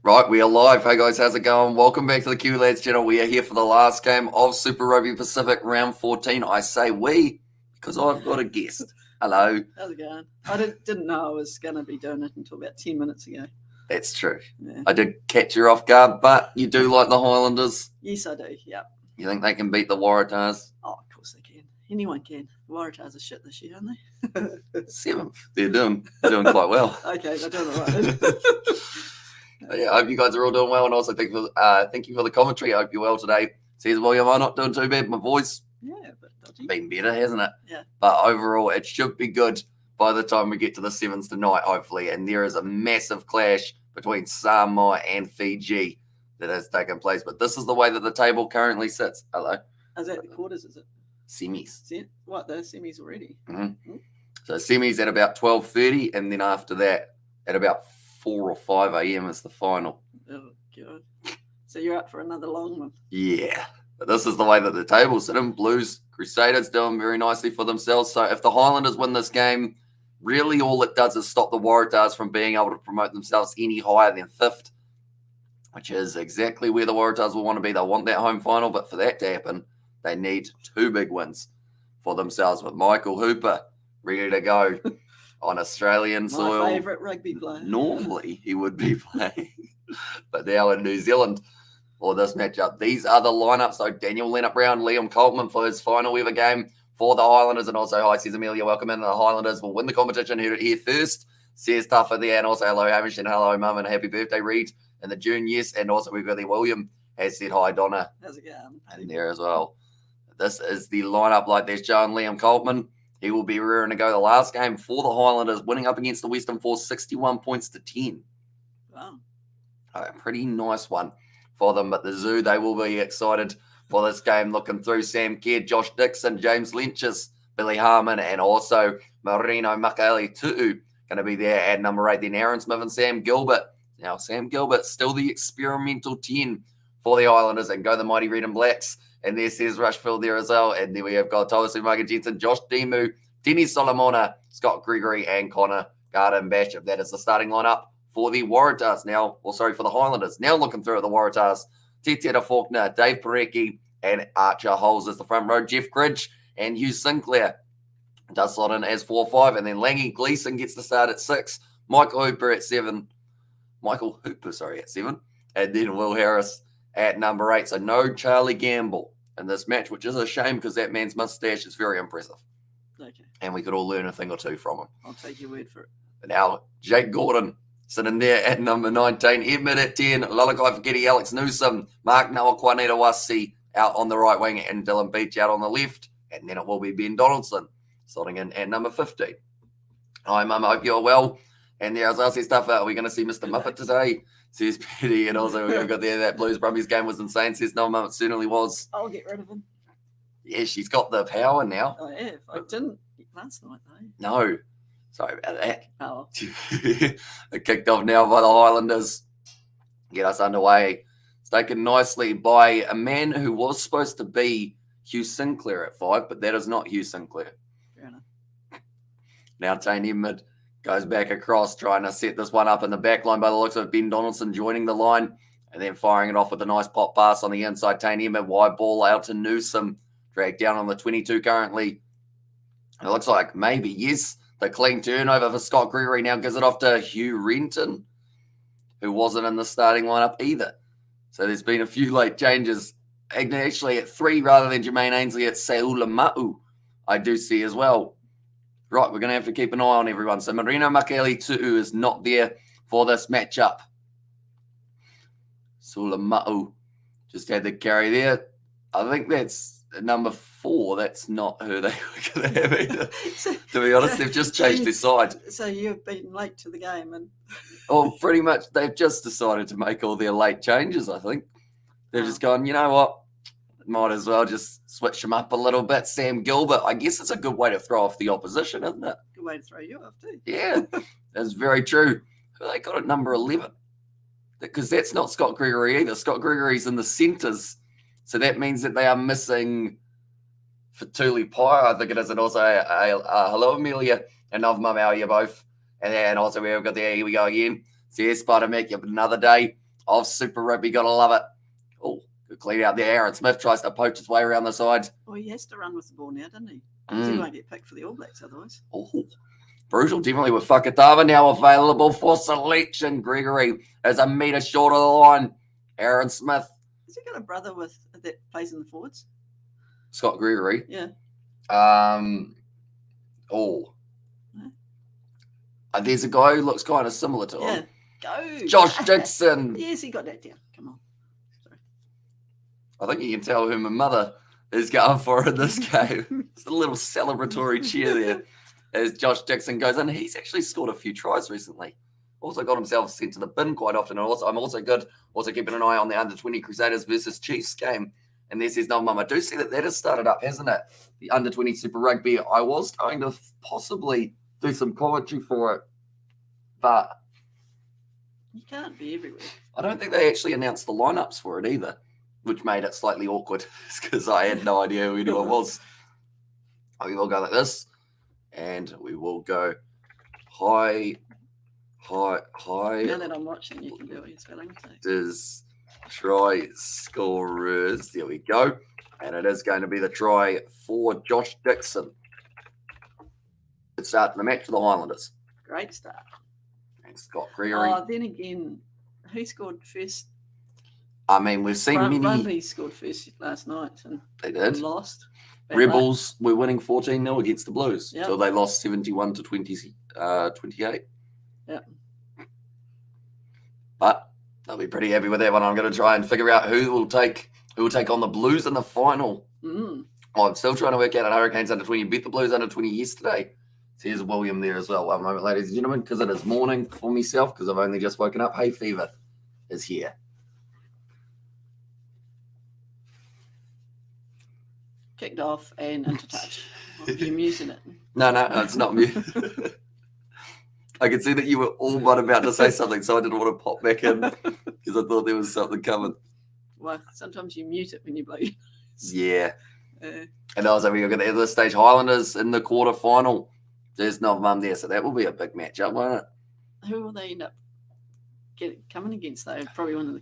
Right, we are live. Hey guys, how's it going? Welcome back to the Q Lads channel. We are here for the last game of Super Rugby Pacific round 14. I say we because I've got a guest. Hello. How's it going? I didn't know I was going to be doing it until about 10 minutes ago. That's true. Yeah. I did catch you off guard, but you do like the Highlanders? Yes, I do, yeah. You think they can beat the Waratahs? Oh, of course they can. Anyone can. The WARATAHs are shit this year, aren't they? 7th. They're doing quite well. Okay, they're doing all right. Yeah, I hope you guys are all doing well, and also thank you for the commentary. I hope you're well today. Says William, I'm not doing too bad. My voice But dodgy. been better, hasn't it? Yeah. But overall, it should be good by the time we get to the sevens tonight, hopefully. And there is a massive clash between Samoa and Fiji that has taken place. But this is the way that the table currently sits. Hello. Is that the quarters, is it? Semis. What, the semis already? Mm-hmm. So semis at about 12:30, and then after that, at about 4 or 5 a.m. is the final. Oh, God. So you're up for another long one? Yeah. But this is the way that the table's sitting. Blues, Crusaders doing very nicely for themselves. So if the Highlanders win this game, really all it does is stop the Waratahs from being able to promote themselves any higher than 5th, which is exactly where the Waratahs will want to be. They'll want that home final, but for that to happen, they need 2 big wins for themselves. With Michael Hooper ready to go on Australian soil. My favourite rugby player. Normally he would be playing, but now in New Zealand for this matchup. These are the lineups. So Daniel Leonard-Brown, Liam Coltman for his final ever game for the Highlanders. And also, hi, says Amelia, welcome in. The Highlanders will win the competition here first. Says Tougher there. And also, hello, Hamish, and hello, Mum, and happy birthday, Reed, in the June, yes. And also, we've got the William has said hi, Donna. How's it going? And there as well. This is the lineup like there's John Liam Coltman. He will be rearing to go the last game for the Highlanders, winning up against the Western Force 61 points to 10. Wow. A pretty nice one for them. But the Zoo, they will be excited for this game. Looking through Sam Kidd, Josh Dixon, James Lynches, Billy Harmon, and also Marino Makaele Tu'u going to be there at number 8. Then Aaron Smith and Sam Gilbert. Now, Sam Gilbert still the experimental 10 for the Islanders, and go the mighty Red and Blacks. And there says Rushfield there as well. And then we have got Towasu Maga Jensen, Josh Demu, Dennis Solomona, Scott Gregory, and Connor Garden Basham. That is the starting lineup for the Waratahs now. Well, sorry, for the Highlanders. Now looking through at the Waratahs. Titiana Faulkner, Dave Parecki, and Archer Holes as the front row. Jeff Cridge and Hugh Sinclair does slot in as 4-5. And then Langy Gleeson gets the start at 6. Michael Hooper at 7. At 7. And then Will Harris at number 8. So no Charlie Gamble in this match, which is a shame because that man's mustache is very impressive. Okay. And we could all learn a thing or two from him. I'll take your word for it. Now, Jake Gordon sitting there at number 19. Edmund at 10. Lalakai Faketi, Alex Newsom, Mark Noah Kwanetawasi out on the right wing, and Dylan Beach out on the left. And then it will be Ben Donaldson slotting in at number 15. Hi, Mum. I hope you're well. And there, as I say stuff, are we going to see Mr. Muppet today? Says Petty. And also, we've got there that Blues Brumbies game was insane. Says no, Mum, it certainly was. I'll get rid of him. Yeah, she's got the power now. I have. I didn't last night, though. No. Sorry about that. Oh. It kicked off now by the Highlanders. Get us underway. It's taken nicely by a man who was supposed to be Hugh Sinclair at 5, but that is not Hugh Sinclair. Fair enough. Now Tane Edmund goes back across, trying to set this one up in the back line by the looks of Ben Donaldson joining the line, and then firing it off with a nice pop pass on the inside. Tane Edmund, wide ball out to Newsom, dragged down on the 22 currently. It looks like maybe, yes, the clean turnover for Scott Gregory now gives it off to Hugh Renton, who wasn't in the starting lineup either. So there's been a few late changes. Actually at 3 rather than Jermaine Ainsley at Seula Ma'u, I do see as well. Right, we're going to have to keep an eye on everyone. So Marino Makaele Tu'u is not there for this matchup. Sulama'u just had the carry there. I think that's number 4. That's not who they were going to have either. To be honest, they've just changed their side. So you've been late to the game. And Oh, pretty much they've just decided to make all their late changes, I think. They've just gone, you know what? Might as well just switch them up a little bit. Sam Gilbert, I guess it's a good way to throw off the opposition, isn't it? good way to throw you off, too. Yeah, that's very true. They got at number 11 because that's not Scott Gregory either. Scott Gregory's in the centres, so that means that they are missing Fatuli Pai, I think it is, and also hello, Amelia, and Nov Mum, how are you both? And then also we've got there, here we go again. So yes, Spider Mac, another day of Super Rugby. Gotta love it. Oh, good clean out there. Aaron Smith tries to poach his way around the side. Well, he has to run with the ball now, doesn't he? Because he won't get picked for the All Blacks otherwise. Oh, brutal, definitely with Fakatava now available for selection. Gregory is a metre short of the line. Aaron Smith. Has he got a brother that plays in the forwards? Scott Gregory. Yeah. There's a guy who looks kind of similar to him. Go. Josh Dixon. Yes, he got that down. Come on. Sorry. I think you can tell who my mother is going for in this game. It's a little celebratory cheer there as Josh Dixon goes in. He's actually scored a few tries recently. Also got himself sent to the bin quite often. And I'm also keeping an eye on the under-20 Crusaders versus Chiefs game. And there's his number. I do see that has started up, hasn't it? The under-20 Super Rugby. I was going to possibly do some commentary for it, but you can't be everywhere. I don't think they actually announced the lineups for it either, which made it slightly awkward because I had no idea who anyone was. We will go like this, and we will go high. Now that I'm watching, you can do what you're spelling. Does try scorers. There we go. And it is going to be the try for Josh Dixon. Good start to the match for the Highlanders. Great start. And Scott Gregory. Oh, then again, who scored first? I mean, we've seen many. Rugby scored first last night. And they did. Lost. Rebels were winning 14-0 against the Blues. Yep. So they lost 71 to 28. Yeah. But they'll be pretty happy with that one. I'm going to try and figure out who will take on the Blues in the final. I'm still trying to work out at Hurricanes under 20. Beat the Blues under 20 yesterday. So here's William there as well. One moment, ladies and gentlemen, because it is morning for myself, because I've only just woken up. Hay fever is here. Kicked off and into touch. You're muting it. No, it's not mute. I could see that you were all but about to say something, so I didn't want to pop back in because I thought there was something coming. Well, sometimes you mute it when you blow your nose. Yeah. And I was over here at the end of the stage. Highlanders in the quarterfinal. There's no mum there, so that will be a big matchup, won't it? Who will they end up coming against, though? Probably one of the...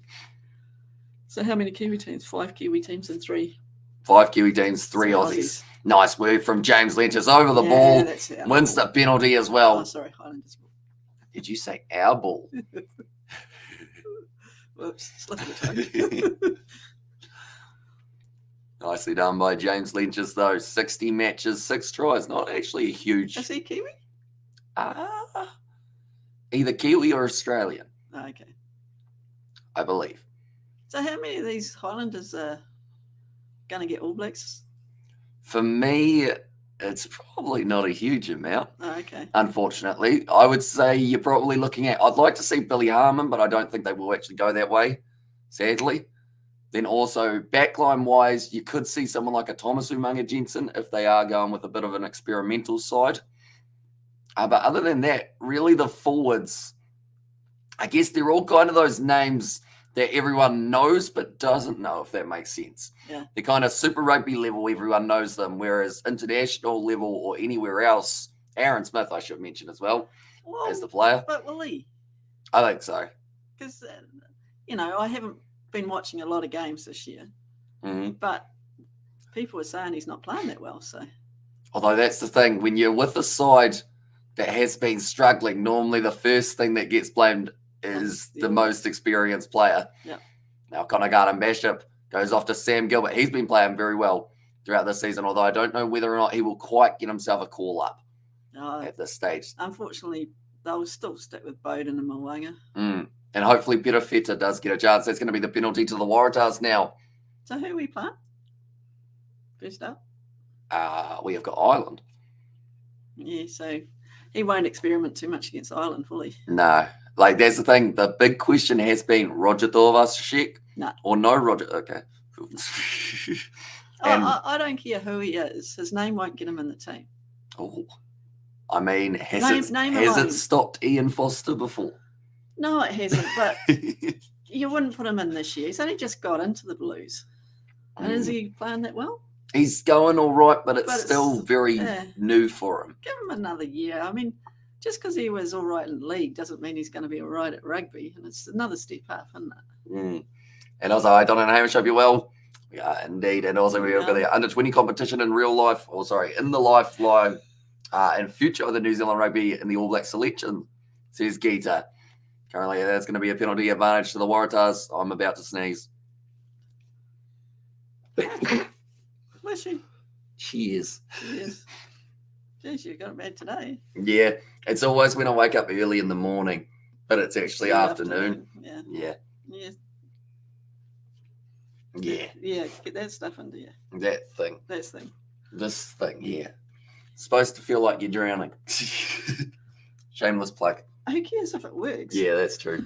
So how many Kiwi teams? 5 Kiwi teams and 3? 5 Kiwi teams, 3 Aussies. Nice work from James Lynch's over the ball. Wins the penalty as well. Oh, sorry, Highlanders ball. Did you say our ball? Whoops, slip of the tongue. Nicely done by James Lynch's, though. 60 matches, 6 tries. Not actually a huge... Is he Kiwi? Either Kiwi or Australian. Oh, okay. I believe. So how many of these Highlanders are going to get All Blacks? For me, it's probably not a huge amount. Oh, okay. Unfortunately. I would say you're probably looking at... I'd like to see Billy Harmon, but I don't think they will actually go that way, sadly. Then also, backline-wise, you could see someone like a Thomas Umaga Jensen if they are going with a bit of an experimental side. But other than that, really the forwards, I guess they're all kind of those names that everyone knows but doesn't know, if that makes sense. Yeah. They're kind of Super Rugby level, everyone knows them, whereas international level or anywhere else, Aaron Smith, I should mention as well, as the player. But will he? I think so. Because, I haven't been watching a lot of games this year, but people are saying he's not playing that well. So, although that's the thing, when you're with a side that has been struggling, normally the first thing that gets blamed is the most experienced player. Yeah. Now, Conaghan Bishop goes off to Sam Gilbert. He's been playing very well throughout this season, although I don't know whether or not he will quite get himself a call up at this stage. Unfortunately, they'll still stick with Bowden and Mwanga. And hopefully Peter Feta does get a chance. That's going to be the penalty to the Waratahs now. So who are we playing? First up? We have got Ireland. Yeah, so he won't experiment too much against Ireland, will he? No. Like, that's the thing. The big question has been Roger Thorvas-Shek or no Roger. Okay. I don't care who he is. His name won't get him in the team. Oh. I mean, has it stopped Ian Foster before? No, it hasn't, but you wouldn't put him in this year. He's only just got into the Blues. And is he playing that well? He's going all right, but it's still very new for him. Give him another year. I mean, just because he was all right in league doesn't mean he's going to be all right at rugby. And it's another step up, isn't it? And also, I don't know, Hamish, hope you're well. We are indeed. And also, we've got the under-20 competition in real life, in the live and future of the New Zealand Rugby in the All Black selection, says Geeta. Currently, that's going to be a penalty advantage to the Waratahs. I'm about to sneeze. Bless you. Cheers. Yes. Jeez, you got it bad today. Yeah, it's always when I wake up early in the morning, but it's actually afternoon. Yeah. Yeah. Yes. Yeah. Yeah, get that stuff into you. That thing. This thing. This thing, yeah. It's supposed to feel like you're drowning. Shameless plug. Who cares if it works? Yeah, that's true.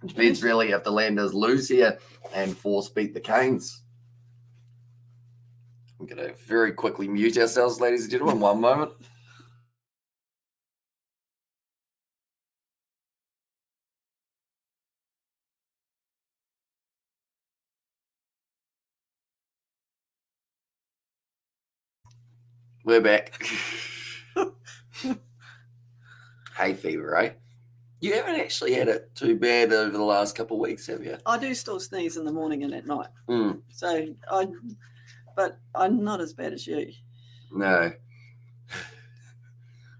It depends really if the Landers lose here and Force beat the Canes. I'm going to very quickly mute ourselves, ladies and gentlemen. One moment. We're back. Hay fever, eh? You haven't actually had it too bad over the last couple of weeks, have you? I do still sneeze in the morning and at night. So but I'm not as bad as you. No.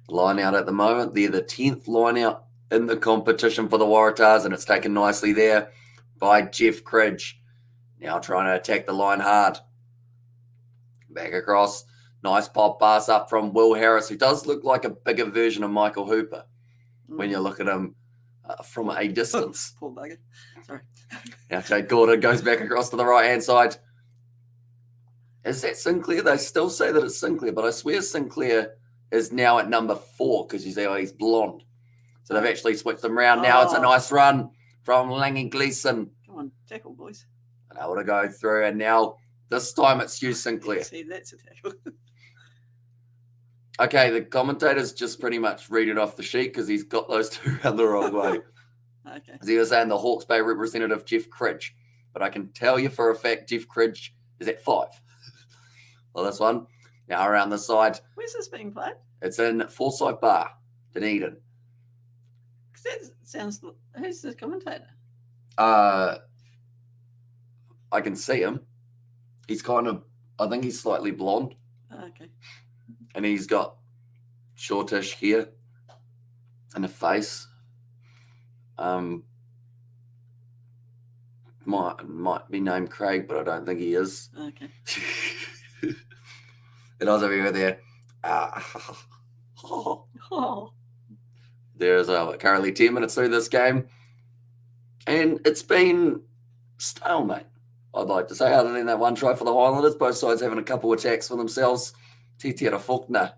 Line out at the moment. They're the 10th line out in the competition for the Waratahs, and it's taken nicely there by Jeff Cridge. Now trying to attack the line hard. Back across. Nice pop pass up from Will Harris, who does look like a bigger version of Michael Hooper when you look at him from a distance. Poor bugger. Sorry. Now Jake Gordon goes back across to the right-hand side. Is that Sinclair? They still say that it's Sinclair, but I swear Sinclair is now at number 4 because you say, oh, he's blonde. So they've actually switched them around. Now it's a nice run from Lange Gleeson. Come on, tackle, boys. And able to go through, and now this time it's Hugh Sinclair. See, that's a tackle. Okay, the commentators just pretty much read it off the sheet because he's got those two around the wrong way. Okay. As he was saying, the Hawke's Bay representative, Jeff Cridge. But I can tell you for a fact, Jeff Cridge is at 5. Well, this one. Now around the side. Where's this being played? It's in Forsyth Barr, Dunedin. That sounds... Who's the commentator? I can see him. He's kind of... I think he's slightly blonde. Okay. And he's got shortish hair and a face. Might be named Craig, but I don't think he is. Okay. And I was over there. There's currently 10 minutes through this game. And it's been stalemate, I'd like to say, other than that one try for the Highlanders. Both sides having a couple of attacks for themselves. Titiara Faulkner,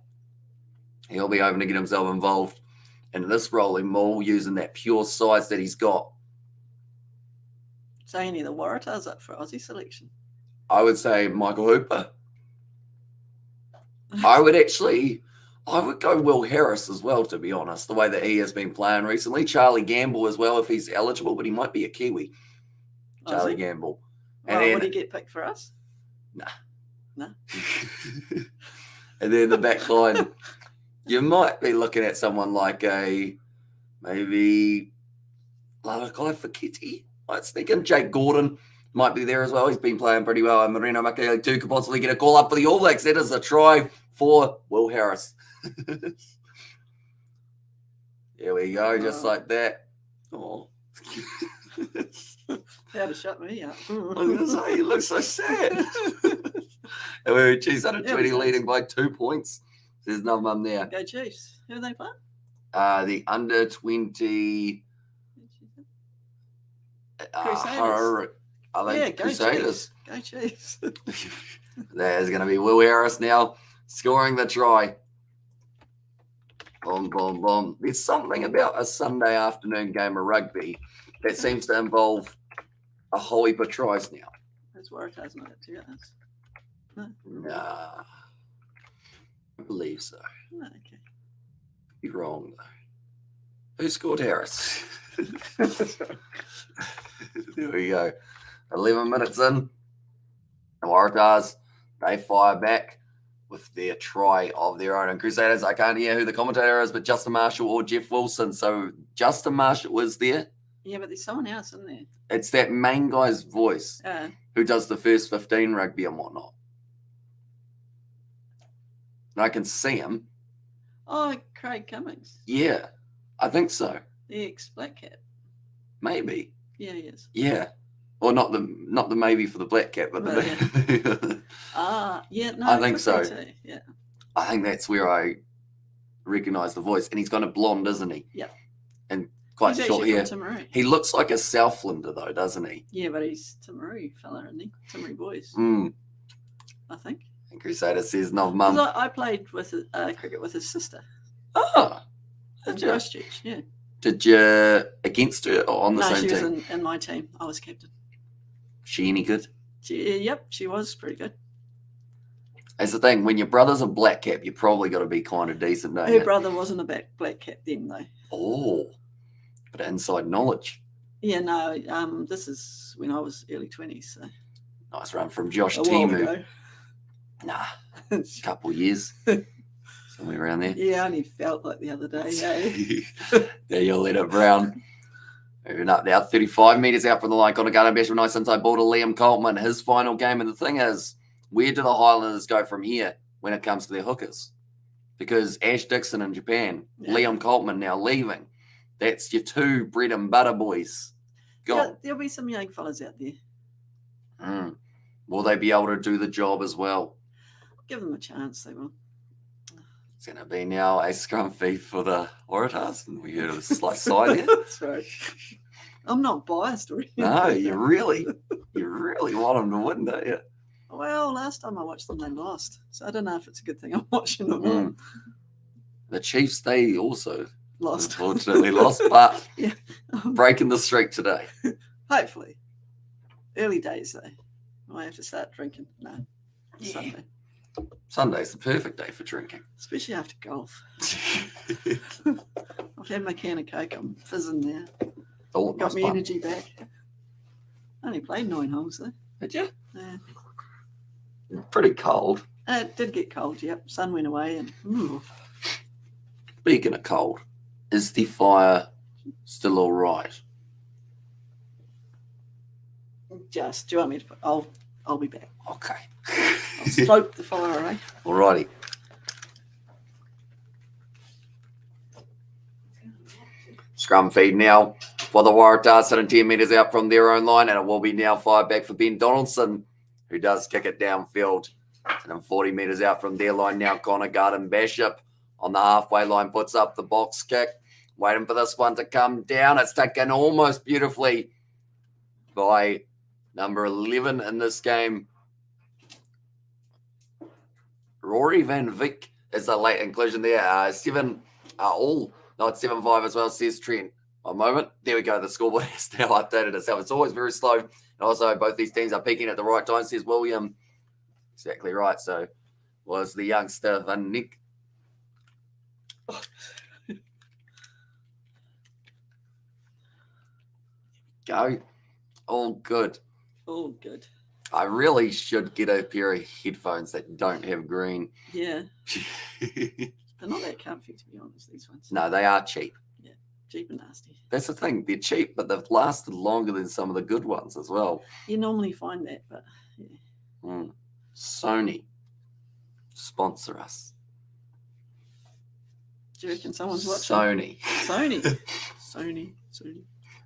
he'll be hoping to get himself involved in this rolling maul using that pure size that he's got. So any of the Waratahs up for Aussie selection? I would say Michael Hooper. I would go Will Harris as well, to be honest, the way that he has been playing recently. Charlie Gamble as well, if he's eligible, but he might be a Kiwi. Charlie Gamble. And then, would he get picked for us? Nah. No. And then the back line, you might be looking at someone like maybe Lalakai Fakiti. Might sneak in. Jake Gordon might be there as well. He's been playing pretty well. And Marino Makaele too could possibly get a call up for the All Blacks. That is a try for Will Harris. There we go, just like that. Oh. How to shut me up. I was going to say, he looks so sad. And we were Chiefs under 20 leading by 2 points. There's no one there. Go Chiefs. Who are they playing? The under 20 Crusaders. Are they Crusaders? Go Chiefs. There's going to be Will Harris now scoring the try. Boom, boom, boom. There's something about a Sunday afternoon game of rugby that seems to involve a whole heap of tries now. That's Waratahs not at 2 hours. No. Nah. I believe so. Oh, okay. You're wrong, though. Who scored Harris? There we go. 11 minutes in. The Waratahs, they fire back. with their try of their own. And Crusaders, I can't hear who the commentator is, but Justin Marshall or Jeff Wilson. So Justin Marshall was there. Yeah, but there's someone else in there. It's that main guy's voice who does the first 15 rugby and whatnot. And I can see him. Oh, Craig Cummings. Yeah, I think so. The ex-Black Cap. Maybe. Yeah, he is. Yeah. Or not the maybe for the Black Cap, but the yeah, no, I think so. Too. Yeah. I think that's where I recognise the voice. And he's kind of blonde, isn't he? Yeah. And quite he's short hair. He looks like a Southlander though, doesn't he? Yeah, but he's Timaru fella, isn't he? Timaru boys. I think. And Crusader says, no, mum. I played with cricket with his sister. Oh. In Christchurch, yeah. Did you against her or on the same team? No, she was in my team. I was captain. She any good? Yep, she was pretty good. That's the thing. When your brother's a Black Cap, you probably got to be kind of decent, don't you? Her brother wasn't a Black Cap then, though. Oh, but inside knowledge. Yeah, no. This is when I was early 20s. So. Nice run from Josh Timu. Nah, a couple years. Somewhere around there. Yeah, I only felt like the other day. There you let it brown. Moving up now, 35 metres out from the line. Connor Garner, best nice inside ball to Liam Coltman. His final game. And the thing is, where do the Highlanders go from here when it comes to their hookers? Because Ash Dixon in Japan, Liam Coltman now leaving. That's your two bread and butter boys. Yeah, there'll be some young fellas out there. Will they be able to do the job as well? Give them a chance, they will. It's going to be now a scrum feed for the Waratahs. And we heard a slight sigh there. That's right. I'm not biased or anything. No, you really want them to win, don't you? Well, last time I watched them, they lost. So I don't know if it's a good thing I'm watching or not. The Chiefs, they also lost. Unfortunately lost, but breaking the streak today. Hopefully. Early days, though. I have to start drinking. No, Sunday. Sunday's the perfect day for drinking. Especially after golf. I've had my can of Coke. I'm fizzing now. Oh, got my energy back. I only played 9 holes, though. Did you? Yeah. Pretty cold. It did get cold, yep. Sun went away. And Speaking of cold, is the fire still all right? Do you want me to put... I'll be back. Okay. I'll stoke the fire, eh? Alrighty. Scrum feed now for the Waratahs, sitting 10 metres out from their own line, and it will be now fired back for Ben Donaldson, who does kick it downfield. And 40 metres out from their line now, Connor Garden Bishop on the halfway line puts up the box kick, waiting for this one to come down. It's taken almost beautifully by number 11 in this game. Rory Van Vick is a late inclusion there. 7 all, not 7-5 as well, says Trent. A moment. There we go. The scoreboard has now updated itself. It's always very slow. And also, both these teams are peaking at the right time, says William. Exactly right. So, was the youngster Van Nick. Go. All good. All good. I really should get a pair of headphones that don't have green. Yeah. They're not that comfy, to be honest, these ones. No, they are cheap. Yeah, cheap and nasty. That's the thing. They're cheap, but they've lasted longer than some of the good ones as well. You normally find that, but yeah. Sony, sponsor us. Do you reckon someone's watching? Sony.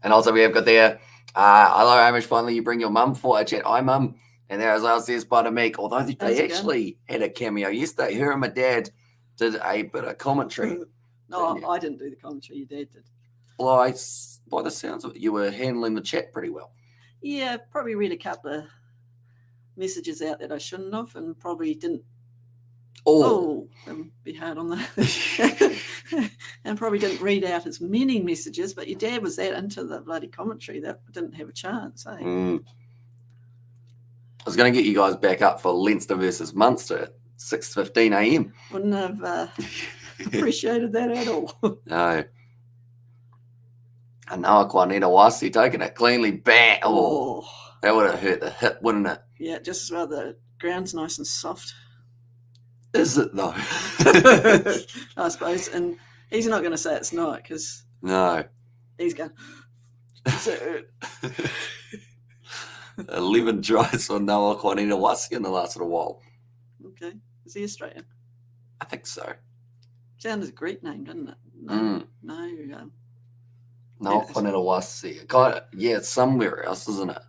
And also we have got there, hello Hamish, finally you bring your mum for a chat. Hi mum. And there as well says Buttermeek, although they actually had a cameo yesterday. Her and my dad did a bit of commentary. No, I didn't do the commentary, your dad did. Well, by the sounds of it, you were handling the chat pretty well. Yeah, probably read a couple of messages out that I shouldn't have, and probably didn't. Be hard on that. And probably didn't read out as many messages, but your dad was that into the bloody commentary that didn't have a chance, eh? I was going to get you guys back up for Leinster versus Munster at 6:15 a.m. Wouldn't have appreciated that at all. No. And now Juanita Wasi taking it cleanly back. Oh, that would have hurt the hip, wouldn't it? Yeah, just as well the ground's nice and soft. Is it though? I suppose. And he's not going to say it's not because No. he's going, is it? 11 tries for Noah Kwanina-Waski in the last little while. Okay. Is he Australian? I think so. Sounds a Greek name, doesn't it? No. Noah Yeah. Kwanina-Waski. Kind of, yeah, it's somewhere else, isn't it?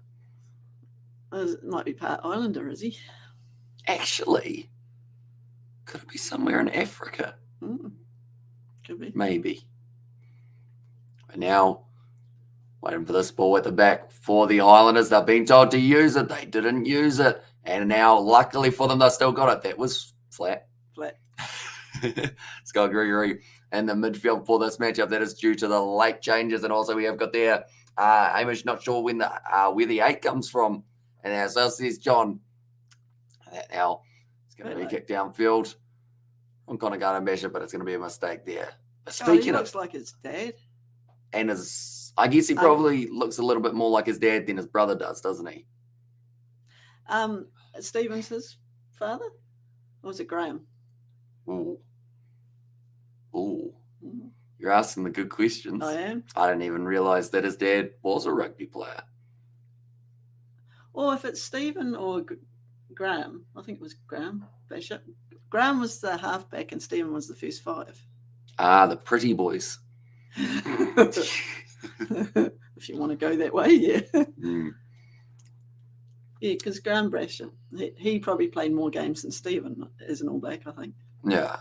It might be part Islander, is he? Actually, could it be somewhere in Africa? Could be. Maybe. But now, waiting for this ball at the back for the Highlanders. They've been told to use it. They didn't use it. And now, luckily for them, they still got it. That was flat. Scott Gregory and the midfield for this matchup. That is due to the late changes. And also, we have got there, Hamish, not sure when where the 8 comes from. And now, so says John. That now it's going to be kicked downfield. I'm kind of going to measure, but it's going to be a mistake there. But speaking he of, looks like his dad. And I guess he probably looks a little bit more like his dad than his brother does, doesn't he? Stephen's his father? Or was it Graham? Ooh. You're asking the good questions. I am. I didn't even realise that his dad was a rugby player. Or if it's Stephen or Graham, I think it was Graham Bishop. Graham was the halfback and Stephen was the first 5. The pretty boys. If you want to go that way, yeah. Yeah, because Graham Bishop, he probably played more games than Stephen as an All Black, I think. Yeah.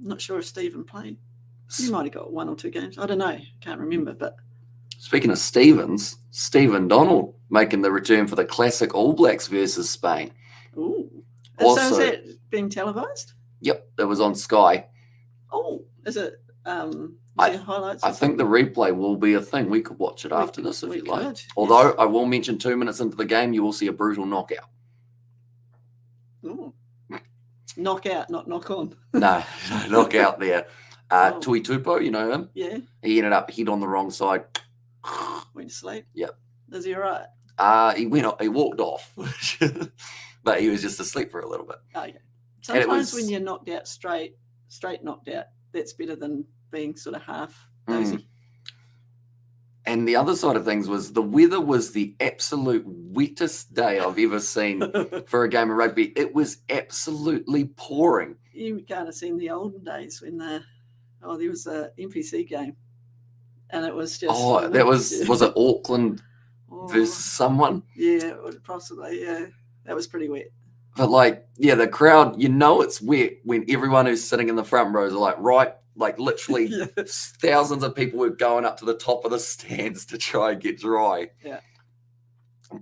Not sure if Stephen played. He might have got 1 or 2 games. I don't know. Can't remember. But speaking of Stevens, Stephen Donald making the return for the classic All Blacks versus Spain. Ooh. Also, so is that being televised? Yep, it was on Sky. Oh, is it? Highlights? I think the replay will be a thing. We could watch it after this if you like. Although I will mention 2 minutes into the game, you will see a brutal knockout. Ooh. Knockout, not knock on. No, knockout there. Tui Tupo, you know him? Yeah. He ended up hit on the wrong side. Went to sleep? Yep. Is he all right? He walked off. But he was just asleep for a little bit. Okay. Sometimes when you're knocked out straight knocked out, that's better than being sort of half dozy. And the other side of things was the weather was the absolute wettest day I've ever seen for a game of rugby. It was absolutely pouring. You can't have seen the olden days when there was a NPC game and it was just... was it Auckland versus someone? Yeah, possibly, yeah. That was pretty wet. But the crowd, it's wet when everyone who's sitting in the front rows are literally thousands of people were going up to the top of the stands to try and get dry. Yeah.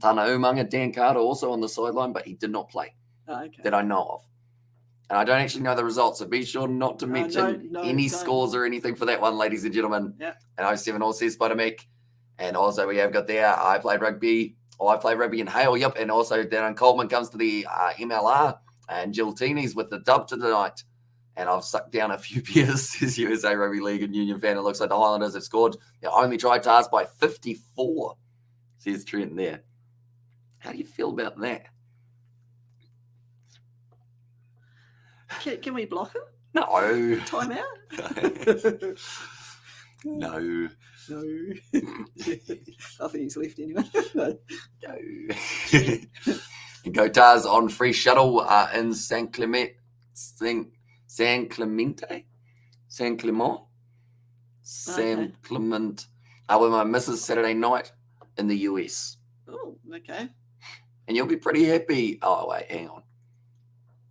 Tana Umaga, Dan Carter also on the sideline, but he did not play that I know of. And I don't actually know the results, so be sure not to mention any scores or anything for that one, ladies and gentlemen. Yeah. And 07 all says Spider-Mick. And also we have got there, I played rugby in Hale, yep. And also Darren Coleman comes to the MLR, and Jill Teeney's with the dub tonight. And I've sucked down a few beers, says USA Rugby League and Union fan. It looks like the Highlanders have scored their only try task by 54, says Trent there. How do you feel about that? Can we block him? No. Time out? No. I think he's left anyway. No. Go Tars on free shuttle in San Clemente. San Clement with my missus Saturday night in the US. Oh, okay. And you'll be pretty happy. Oh, wait, hang on.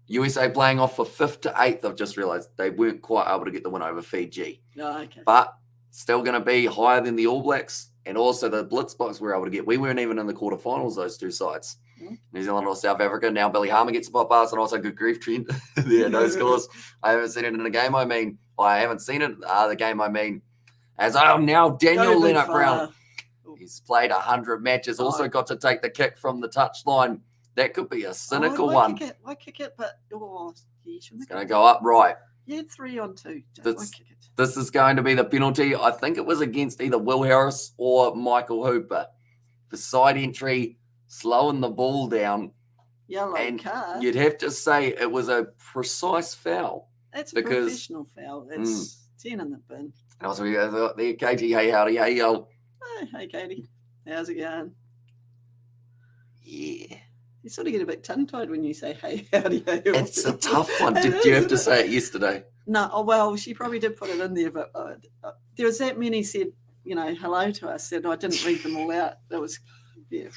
USA playing off for 5th to 8th. I've just realised they weren't quite able to get the win over Fiji. Oh, okay. But still going to be higher than the All Blacks. And also the blitz box we were able to get. We weren't even in the quarterfinals, those two sides. New Zealand or South Africa. Now Billy Harmer gets a pop pass and also good grief Trent. Yeah, no scores. I haven't seen it in a game, I haven't seen it the game, as now Daniel Leonard-Brown. He's played 100 matches, also got to take the kick from the touchline. That could be a cynical one. Why kick it? But it's going to go up right. Yeah, 3-on-2. Why kick it? This is going to be the penalty. I think it was against either Will Harris or Michael Hooper. The side entry, slowing the ball down. yellow and card. You'd have to say it was a precise foul. That's a professional foul. It's 10 in the bin. And also, there, Katie, hey, howdy, hey, yo. Hey, Katie. How's it going? Yeah. You sort of get a bit tongue-tied when you say, hey, howdy, hey. It's a tough one. Did you have to say it yesterday? No, well, she probably did put it in there, but there was that many said, hello to us, and I didn't read them all out. It was, it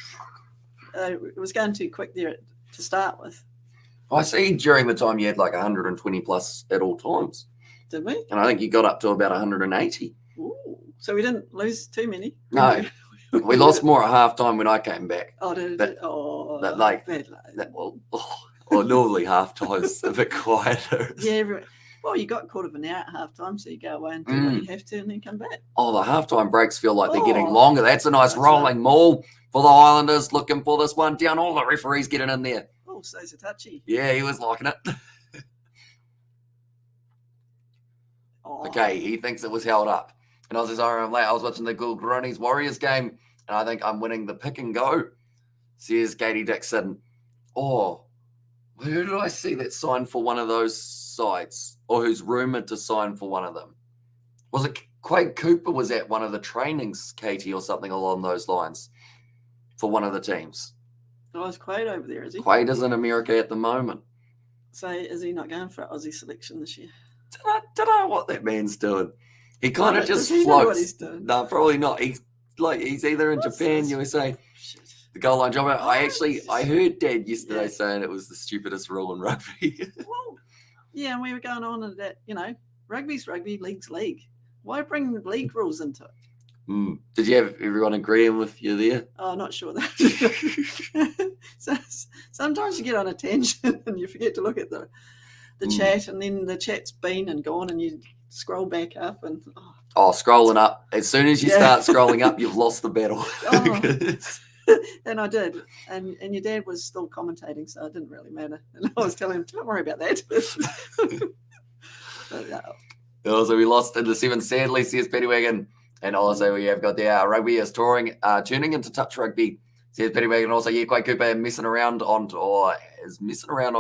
was going too quick there to start with. I see during the time you had like 120 plus at all times. Did we? And I think you got up to about 180. Ooh, so we didn't lose too many? No. We lost more at halftime when I came back. Oh, did it? Oh, bad luck. Well, normally halftime's a bit quieter. Yeah, well, you got a quarter of an hour at halftime, so you go away and do what you have to and then come back. Oh, the halftime breaks feel like they're getting longer. That's a nice rolling maul for the Highlanders, looking for this one down. All the referees getting in there. Oh, so's a touchy. Yeah, he was liking it. Okay, he thinks it was held up. And I was watching the Gulgroni's Warriors game, and I think I'm winning the pick and go. Says Katie Dixon. Oh, who did I see that signed for one of those sides, or who's rumoured to sign for one of them? Was it Quade Cooper was at one of the trainings, Katie, or something along those lines for one of the teams? Oh, is Quade over there, is he? Quade is in America at the moment. So is he not going for Aussie selection this year? Don't know what that man's doing. He kind of just floats. Know what he's doing? No, probably not. He's either in Japan, USA. The goal line job. I heard Dad yesterday saying it was the stupidest rule in rugby. Well, yeah, and we were going on at that, rugby's rugby, league's league. Why bring league rules into it? Did you have everyone agreeing with you there? Oh, not sure that. So, sometimes you get on a tangent and you forget to look at the chat, and then the chat's been and gone, and you scroll back up and scrolling up. As soon as you start scrolling up, you've lost the battle. And I did, and your dad was still commentating, so it didn't really matter. And I was telling him, "Don't worry about that." Also, we lost in the seventh. Sadly, says Pettywagon, and also we have got the rugby is tuning into touch rugby. Says Pettywagon. Also, Quade Cooper messing around on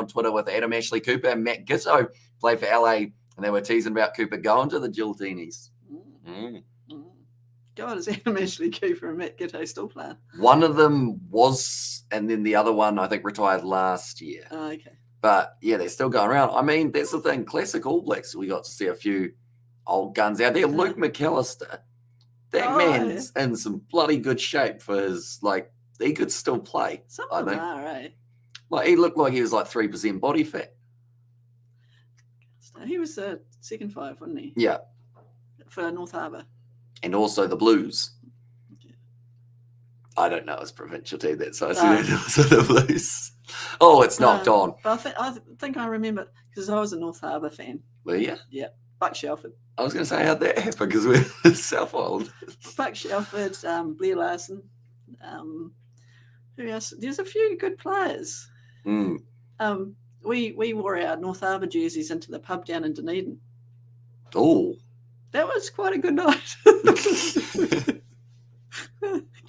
Twitter with Adam Ashley Cooper and Matt Gitto played for LA, and they were teasing about Cooper going to the Giltinis. God, is Adam Ashley Cooper and Matt Gitto still playing? One of them was, and then the other one I think retired last year. Oh, okay. But yeah, they're still going around. I mean, that's the thing. Classic All Blacks. We got to see a few old guns out there. Luke McAllister. That man's in some bloody good shape for his, he could still play. Some of them are, right? He looked like he was 3% body fat. He was a second five, wasn't he? Yeah. For North Harbour. And also the Blues. Yeah. I don't know his provincial team that size. The Blues. Oh, it's knocked on. But I think I remember, because I was a North Harbour fan. Were you? Yeah. Buck Shelford. I was going to say, how'd that happen? Because we're South Island. Buck Shelford, Blair Larson. Who else? There's a few good players. We wore our North Harbour jerseys into the pub down in Dunedin. Oh. That was quite a good night.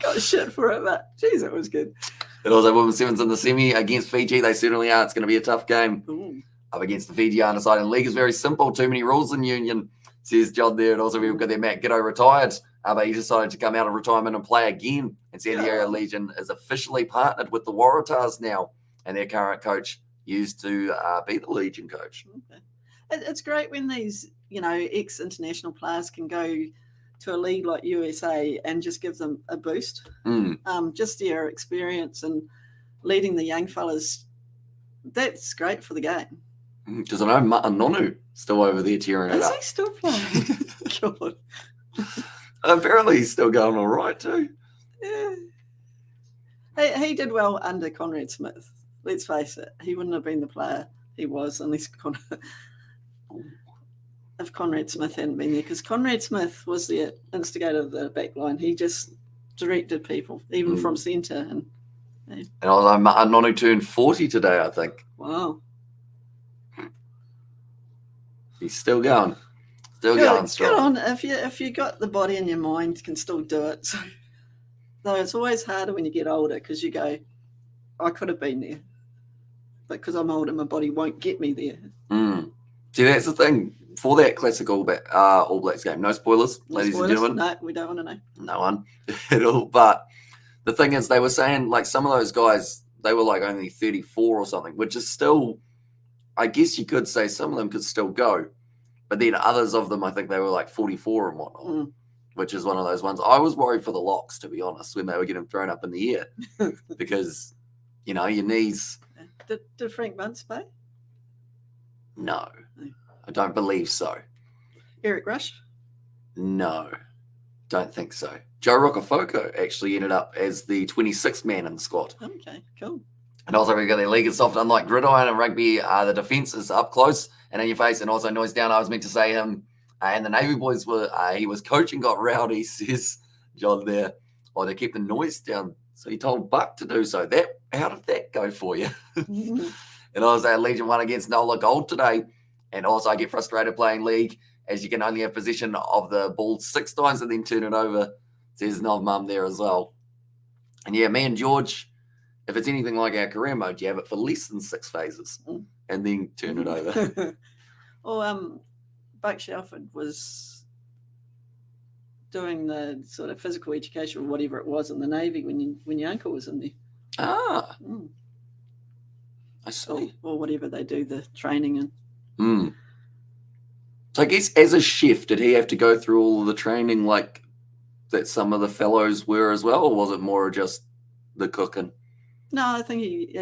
Got shit for it, but geez, it was good. And also, Women Sevens in the semi against Fiji. They certainly are. It's going to be a tough game. Ooh. Up against the Fijiana side. And the league is very simple. Too many rules in union, says John there. And also, we've got their Matt Gitto retired. But he decided to come out of retirement and play again. And San Diego Legion is officially partnered with the Waratahs now. And their current coach used to be the Legion coach. Okay. It's great when these, ex-international players can go to a league like USA and just give them a boost. Just their experience and leading the young fellas, that's great for the game. Because I know Ma'anonu still over there tearing it up. Is he still playing? God. Apparently he's still going all right too. Yeah. He did well under Conrad Smith. Let's face it. He wouldn't have been the player he was unless if Conrad Smith hadn't been there, because Conrad Smith was the instigator of the back line. He just directed people, even from centre. And I was like, Nonu turned 40 today, I think. Wow. He's still going. Going strong. Good on. If you got the body and your mind, you can still do it. So, though it's always harder when you get older because you go, I could have been there. But because I'm older, my body won't get me there. See, that's the thing. For that classic All Blacks game, no spoilers, ladies and gentlemen. No, we don't want to know. No one at all. But the thing is, they were saying, like, some of those guys, they were like only 34 or something, which is still, I guess you could say some of them could still go. But then others of them, I think they were like 44 and whatnot, which is one of those ones. I was worried for the locks, to be honest, when they were getting thrown up in the air because, you know, your knees. Did Frank Bunce play? No, I don't believe so. Eric Rush? No, don't think so. Joe Rocafoko actually ended up as the 26th man in the squad. Okay, cool. And also, we've got the league is soft. Unlike gridiron and rugby, the defence is up close and in your face, and also noise down. I was meant to say him. And the Navy boys were, he was coaching, got rowdy, says John there. Or they keep the noise down. So he told Buck to do so. How did that go for you? And also, Legion won against Nola Gold today. And also, I get frustrated playing league as you can only have possession of the ball 6 times and then turn it over. Says Nov Mum there as well. And yeah, me and George, if it's anything like our career mode, you have it for less than 6 phases and then turn it over. Well, Buck Shelford was doing the sort of physical education or whatever it was in the Navy when your uncle was in there. I see. Or whatever they do, the training and. So I guess as a chef, did he have to go through all of the training like that some of the fellows were as well, or was it more just the cooking? No, I think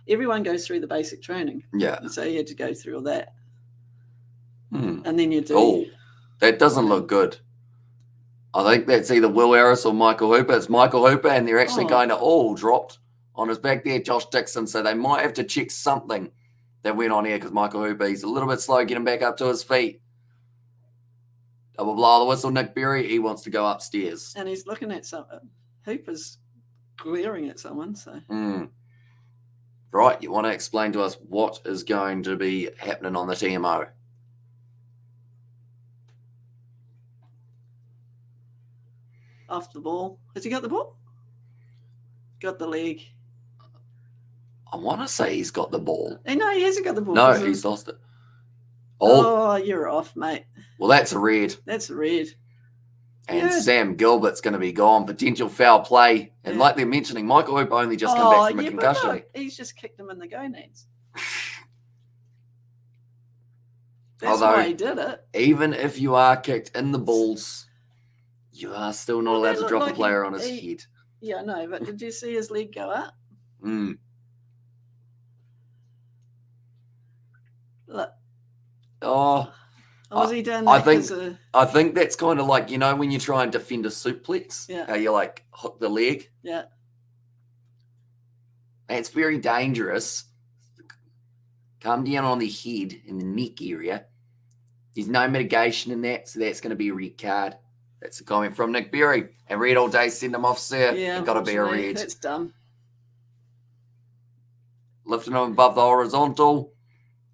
everyone goes through the basic training. Yeah. So he had to go through all that. And then you do. Oh, that doesn't look good. I think that's either Will Harris or Michael Hooper. It's Michael Hooper, and they're actually kind of all dropped on his back there, Josh Dixon. So they might have to check something that went on here because Michael Hooper, he's a little bit slow getting back up to his feet. Double blow the whistle, Nick Berry. He wants to go upstairs. And he's looking at something. Hooper's glaring at someone. So. Right, you want to explain to us what is going to be happening on the TMO? Off the ball. Has he got the ball? Got the leg. I want to say he's got the ball. No, he hasn't got the ball. No, he's lost it. Oh, you're off, mate. Well, that's a red. That's a red. And Sam Gilbert's going to be gone. Potential foul play. And like they're mentioning, Michael Hooper only just come back from a concussion. But look, he's just kicked him in the gonads. That's why he did it. Even if you are kicked in the balls, you are still not allowed to drop a player on his head. Yeah, I know, but did you see his leg go up? Look. Oh. Was he doing that? I think that's kind of like, you know, when you try and defend a suplex, how you like hook the leg. Yeah. That's very dangerous. Come down on the head in the neck area. There's no mitigation in that, so that's going to be a red card. That's a comment from Nick Berry. And red all day, send him off, sir. Yeah, got to be a red. That's dumb. Lifting him above the horizontal,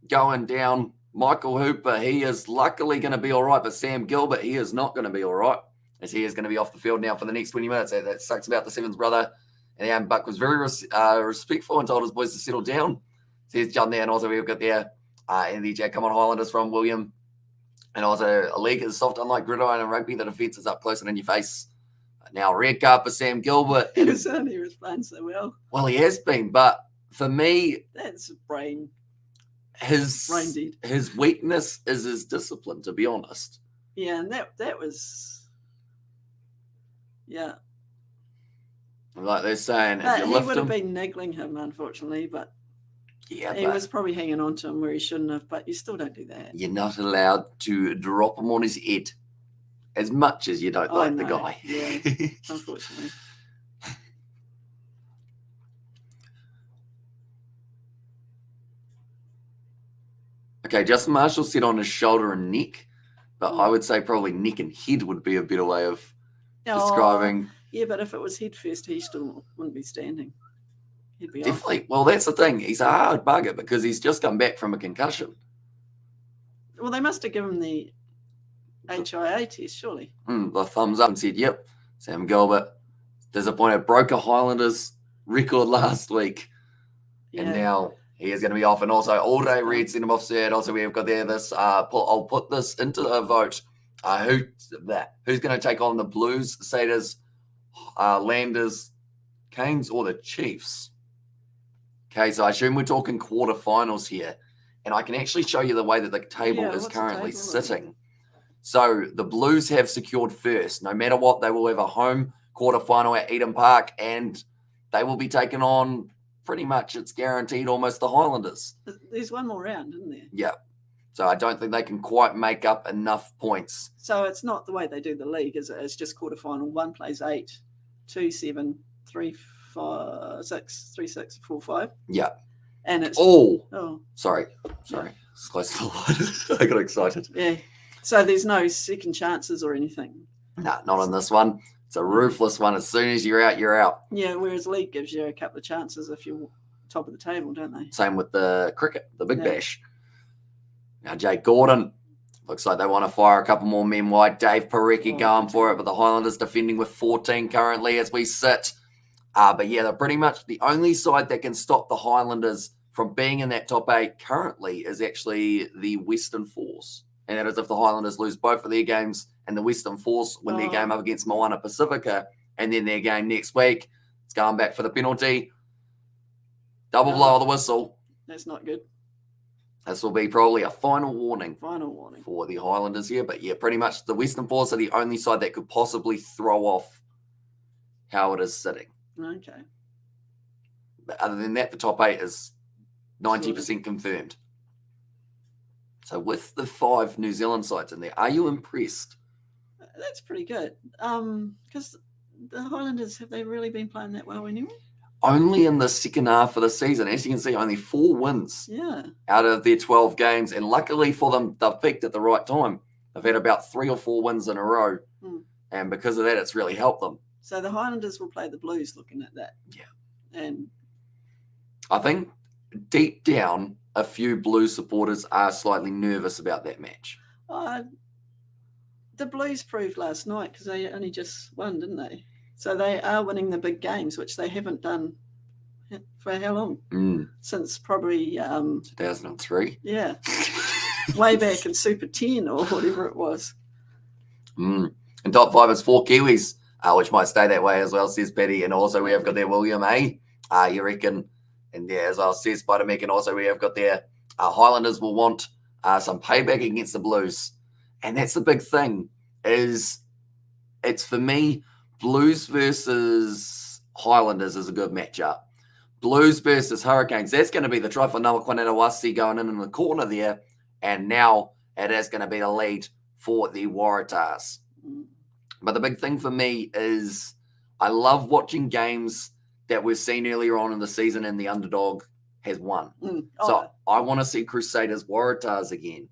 going down. Michael Hooper, he is luckily going to be all right, but Sam Gilbert, he is not going to be all right, as he is going to be off the field now for the next 20 minutes. That sucks about the Sevens brother. And Buck was very respectful and told his boys to settle down. Says John there, and also we've got there NDJ, come on, Highlanders from William. And also a league is soft, unlike gridiron and rugby, the defence is up close and in your face. Now red card for Sam Gilbert. He was only responding so well. Well, he has been, but for me... That's brain. His weakness is his discipline, to be honest. Yeah, and that was, yeah. Like they're saying, if you lift him, he would have been niggling him, unfortunately, but he was probably hanging on to him where he shouldn't have. But you still don't do that. You're not allowed to drop him on his head as much as you don't like the guy. Yeah, unfortunately. Okay, Justin Marshall said on his shoulder and neck, but I would say probably neck and head would be a better way of describing. Yeah, but if it was head first, he still wouldn't be standing. He'd be definitely. Well, that's the thing. He's a hard bugger because he's just come back from a concussion. Well, they must have given him the HIA test, surely. The thumbs up and said, yep, Sam Gilbert, disappointed, broke a Highlanders record last week. Yeah. And now He is going to be off. And also, All Day Red sent him off third. Also, we have got there this. I'll put this into the vote. Who's going to take on the Blues, Satyrs, Landers, Canes, or the Chiefs? Okay, so I assume we're talking quarterfinals here. And I can actually show you the way that the table is currently sitting. So the Blues have secured first. No matter what, they will have a home quarterfinal at Eden Park, and they will be taking on pretty much, it's guaranteed, almost the Highlanders. There's one more round, isn't there? Yeah. So I don't think they can quite make up enough points. So it's not the way they do the league, is it? It's just quarterfinal. One plays 8, 2, 7, 3, 5, 6, 3, 6, 4, 5. Yeah. And it's sorry. It's close to the light. I got excited. Yeah. So there's no second chances or anything. No, not on this one. It's a ruthless one. As soon as you're out, you're out. Yeah, whereas league gives you a couple of chances if you're top of the table, don't they? Same with the cricket, the Big Bash. Now, Jake Gordon, looks like they want to fire a couple more men wide. Dave Parecki going for it, but the Highlanders defending with 14 currently as we sit. But yeah, they're pretty much the only side that can stop the Highlanders from being in that top 8 currently is actually the Western Force. And that is if the Highlanders lose both of their games and the Western Force win their game up against Moana Pacifica, and then their game next week, it's going back for the penalty. Double blow of the whistle. That's not good. This will be probably a final warning. Final warning. For the Highlanders here. But yeah, pretty much the Western Force are the only side that could possibly throw off how it is sitting. Okay. But other than that, the top 8 is 90% confirmed. So with the 5 New Zealand sides in there, are you impressed? That's pretty good. Because the Highlanders, have they really been playing that well anyway? Only in the second half of the season. As you can see, only 4 wins out of their 12 games. And luckily for them, they've peaked at the right time. They've had about 3 or 4 wins in a row. And because of that, it's really helped them. So the Highlanders will play the Blues looking at that. Yeah. And I think deep down, a few Blues supporters are slightly nervous about that match. The Blues proved last night because they only just won, didn't they? So they are winning the big games, which they haven't done for how long? Since probably 2003. Yeah. Way back in Super 10 or whatever it was. And top 5 is 4 Kiwis, which might stay that way as well, says Betty. And also we have got there William A. You reckon? And yeah, as well says Spider-Mick. And also we have got there Highlanders will want some payback against the Blues. And that's the big thing is it's for me, Blues versus Highlanders is a good matchup. Blues versus Hurricanes, that's going to be the try for Noah Kwanetawasi going in the corner there. And now it is going to be the lead for the Waratahs. But the big thing for me is I love watching games that we've seen earlier on in the season and the underdog has won. So I want to see Crusaders Waratahs again.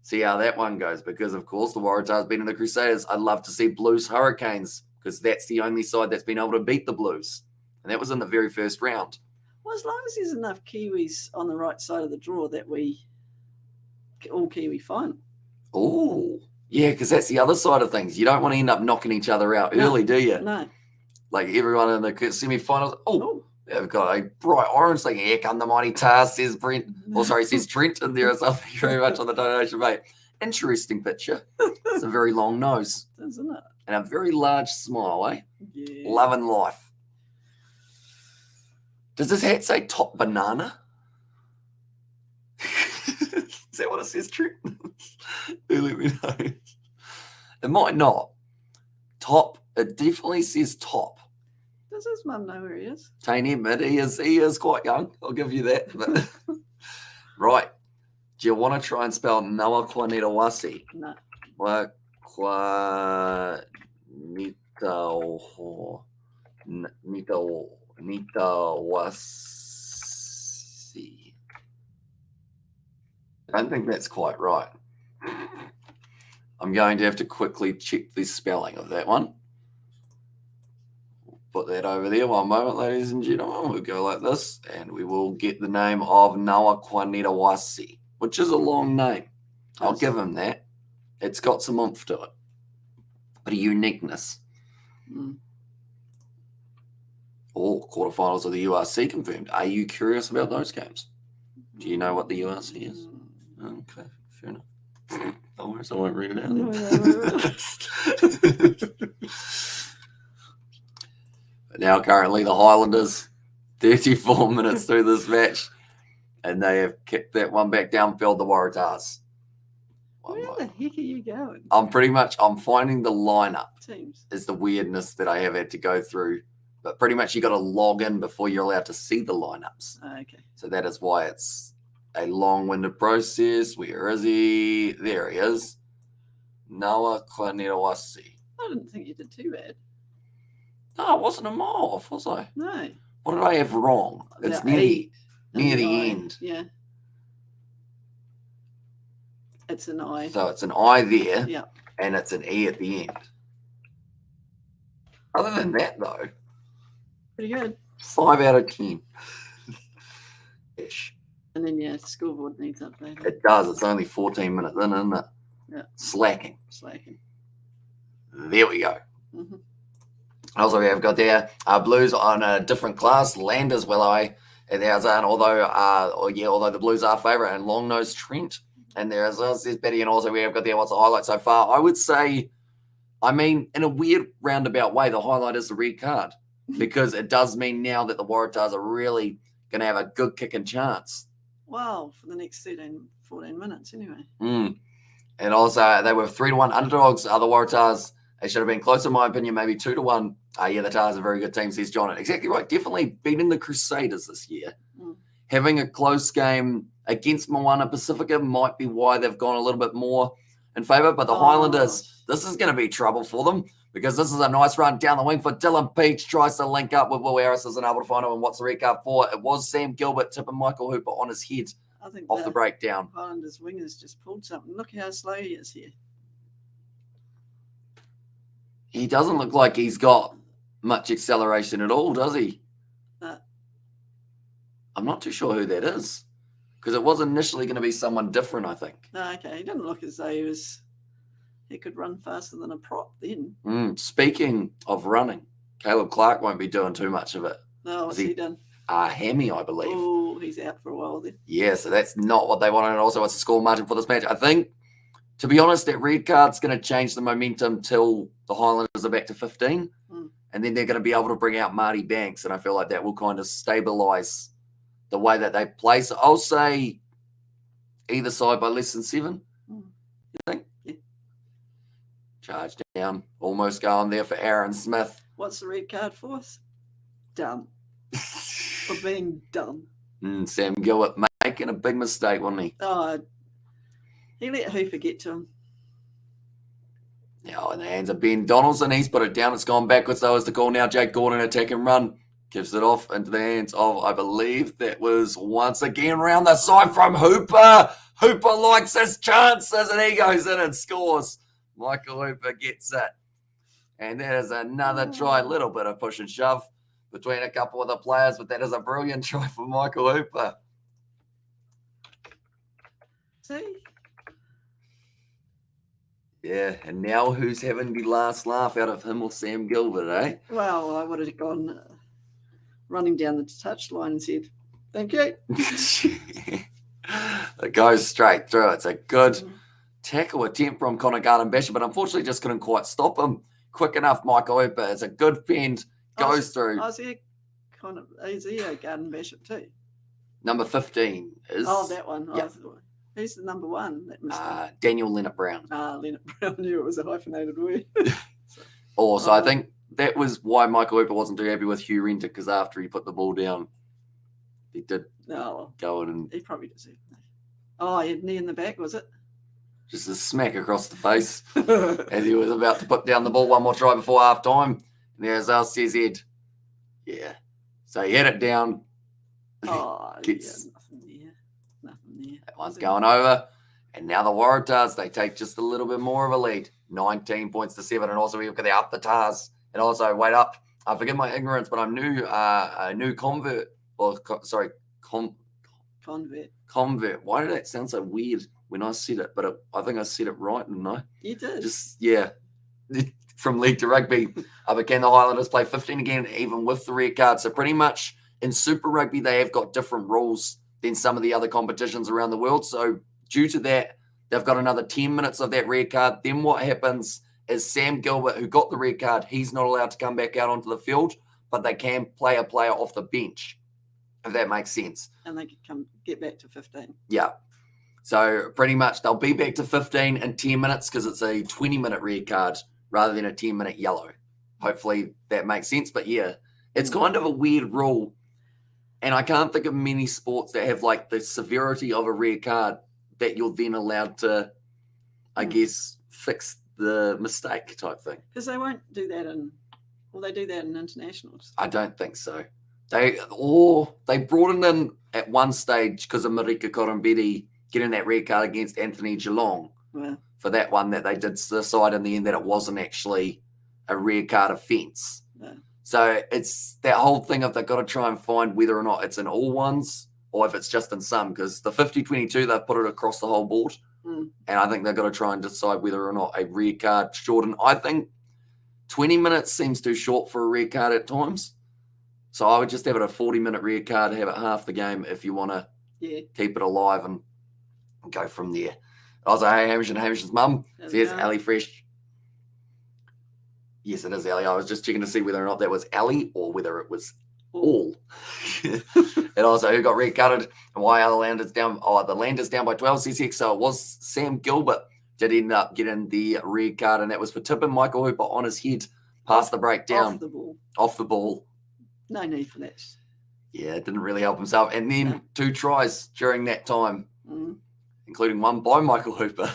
See how that one goes because, of course, the Waratahs beating the Crusaders. I'd love to see Blues Hurricanes because that's the only side that's been able to beat the Blues. And that was in the very first round. Well, as long as there's enough Kiwis on the right side of the draw that we all Kiwi final. Oh, yeah, because that's the other side of things. You don't want to end up knocking each other out early, do you? No. Like everyone in the semi-finals. They've got a bright orange thing. Here come the mighty Tars, says Brent. Says Trent in there as well. Thank you very much on the donation, mate. Interesting picture. It's a very long nose. Isn't it? And a very large smile, eh? Yeah. Loving life. Does this hat say top banana? Is that what it says, Trent? Do let me know. It might not. Top. It definitely says top. Does his mum know where he is? Tane Emmett, he is quite young. I'll give you that. But right. Do you want to try and spell Noah Kwanetawasi? No. Nitawasi. I don't think that's quite right. I'm going to have to quickly check the spelling of that one. Put that over there. One moment, ladies and gentlemen. We'll go like this, and we will get the name of Noah Kwanetawasi, which is a long name. I'll give him that. It's got some oomph to it. But a uniqueness. All quarterfinals of the URC confirmed. Are you curious about those games? Do you know what the URC is? Okay, fair enough. Don't worry, I won't read it out. But now, currently, the Highlanders, 34 minutes through this match, and they have kicked that one back downfield, the Waratahs. Where the heck are you going? I'm finding the lineup. Teams is the weirdness that I have had to go through. But pretty much you got to log in before you're allowed to see the lineups. Okay. So that is why it's a long-winded process. Where is he? There he is. Noah Klanetawasi. I didn't think you did too bad. No, I wasn't a mile off, was I? No. What did I have wrong? It's near the end. Yeah. It's an I. So it's an I there. Yeah. And it's an E at the end. Other than that, though. Pretty good. 5 out of 10. Ish. And then, yeah, scoreboard needs updating. It does. It's only 14 minutes in, isn't it? Yeah. Slacking. There we go. Mm-hmm. Also, we have got there Blues on a different class. Landers will I. And there's although the Blues are favourite, and long nose Trent. And there's Betty, and also we have got there what's the highlight so far. I would say, in a weird roundabout way, the highlight is the red card. Because it does mean now that the Waratahs are really going to have a good kicking chance. Wow, for the next 14 minutes anyway. And also, they were 3-1 underdogs. The Waratahs, they should have been closer, in my opinion, maybe 2-1. The Tars are a very good team, says John. Exactly right. Definitely beating the Crusaders this year. Having a close game against Moana Pacifica might be why they've gone a little bit more in favour. But the Highlanders, this is going to be trouble for them. Because this is a nice run down the wing for Dylan Peach. Tries to link up with Will Harris, isn't able to find him. And what's the red card for? It was Sam Gilbert tipping Michael Hooper on his head off the breakdown. Highlanders wingers just pulled something. Look how slow he is here. He doesn't look like he's got much acceleration at all, does he? I'm not too sure who that is. Because it was initially going to be someone different, I think. No, okay. He didn't look as though he could run faster than a prop then. Speaking of running, Caleb Clark won't be doing too much of it. No, what's he done? Hammy, I believe. Oh, he's out for a while then. Yeah, so that's not what they wanted. And also, what's the score margin for this match? I think, to be honest, that red card's going to change the momentum till the Highlanders are back to 15. And then they're going to be able to bring out Marty Banks. And I feel like that will kind of stabilise the way that they play. So I'll say either side by less than 7. You think? Charge down. Almost going there for Aaron Smith. What's the red card for us? Dumb. For being dumb. Sam Gilbert making a big mistake, wasn't he? Oh, he let Hooper get to him. Now in the hands of Ben Donaldson. He's put it down. It's gone backwards though as the call now. Jake Gordon attack and run. Gives it off into the hands of, I believe, that was once again round the side from Hooper. Hooper likes his chances and he goes in and scores. Michael Hooper gets it. And that is another try. A little bit of push and shove between a couple of the players, but that is a brilliant try for Michael Hooper. See? Yeah, and now who's having the last laugh out of him or Sam Gilbert, eh? Well, I would have gone running down the touchline and said, thank you. It goes straight through. It's a good tackle attempt from Connor Garden-Basher, but unfortunately just couldn't quite stop him quick enough. Michael Hooper, it's a good fend, goes through. Is he a Garden-Basher too? Number 15 is... Oh, that one. Yep. Who's the number 1? That Daniel Leonard Brown. Leonard Brown. Knew it was a hyphenated word. So I think that was why Michael Hooper wasn't too happy with Hugh Renter, because after he put the ball down, he did go in and... He probably deserved it. Oh, he had knee in the back, was it? Just a smack across the face as he was about to put down the ball. One more try before half time. And there's says Ed. Yeah. So he had it down. Nothing there. That one's going over. And now the Waratahs, they take just a little bit more of a lead. 19 points to 7. And also we've got the up the Tars. And also, wait up. I forget my ignorance, but I'm new. A new convert. Convert. Why did that sound so weird when I said it? But I think I said it right, didn't I? You did. From league to rugby, can the Highlanders play 15 again, even with the red card? So pretty much in Super Rugby, they have got different rules than some of the other competitions around the world. So due to that, they've got another 10 minutes of that red card. Then what happens is Sam Gilbert, who got the red card, he's not allowed to come back out onto the field, but they can play a player off the bench, if that makes sense. And they can get back to 15. Yeah. So pretty much they'll be back to 15 in 10 minutes because it's a 20-minute red card rather than a 10-minute yellow. Hopefully that makes sense. But yeah, it's kind of a weird rule. And I can't think of many sports that have like the severity of a red card that you're then allowed to, I guess, fix the mistake type thing. Because they won't do that they do that in internationals. I don't think so. They brought it in at one stage because of Marika Korombedi getting that red card against Anthony Geelong for that one that they did decide in the end that it wasn't actually a red card offence. Yeah. So it's that whole thing of they've got to try and find whether or not it's in all ones or if it's just in some, because the 50-22, they've put it across the whole board. And I think they've got to try and decide whether or not a red card shorten. I think 20 minutes seems too short for a red card at times. So I would just have it a 40-minute red card, have it half the game if you want to keep it alive and go from there. I was like, hey, Hamish and Hamish's mum. So here's Ali Fresh. Yes, it is Ali. I was just checking to see whether or not that was Ali or whether it was all. And also, who got red carded and why are the Landers down? Oh, the Landers down by 12, CCX. So it was Sam Gilbert did end up getting the red card, and that was for tipping Michael Hooper on his head past the breakdown. Off the ball. No need for that. Yeah, it didn't really help himself. And then 2 tries during that time, including one by Michael Hooper,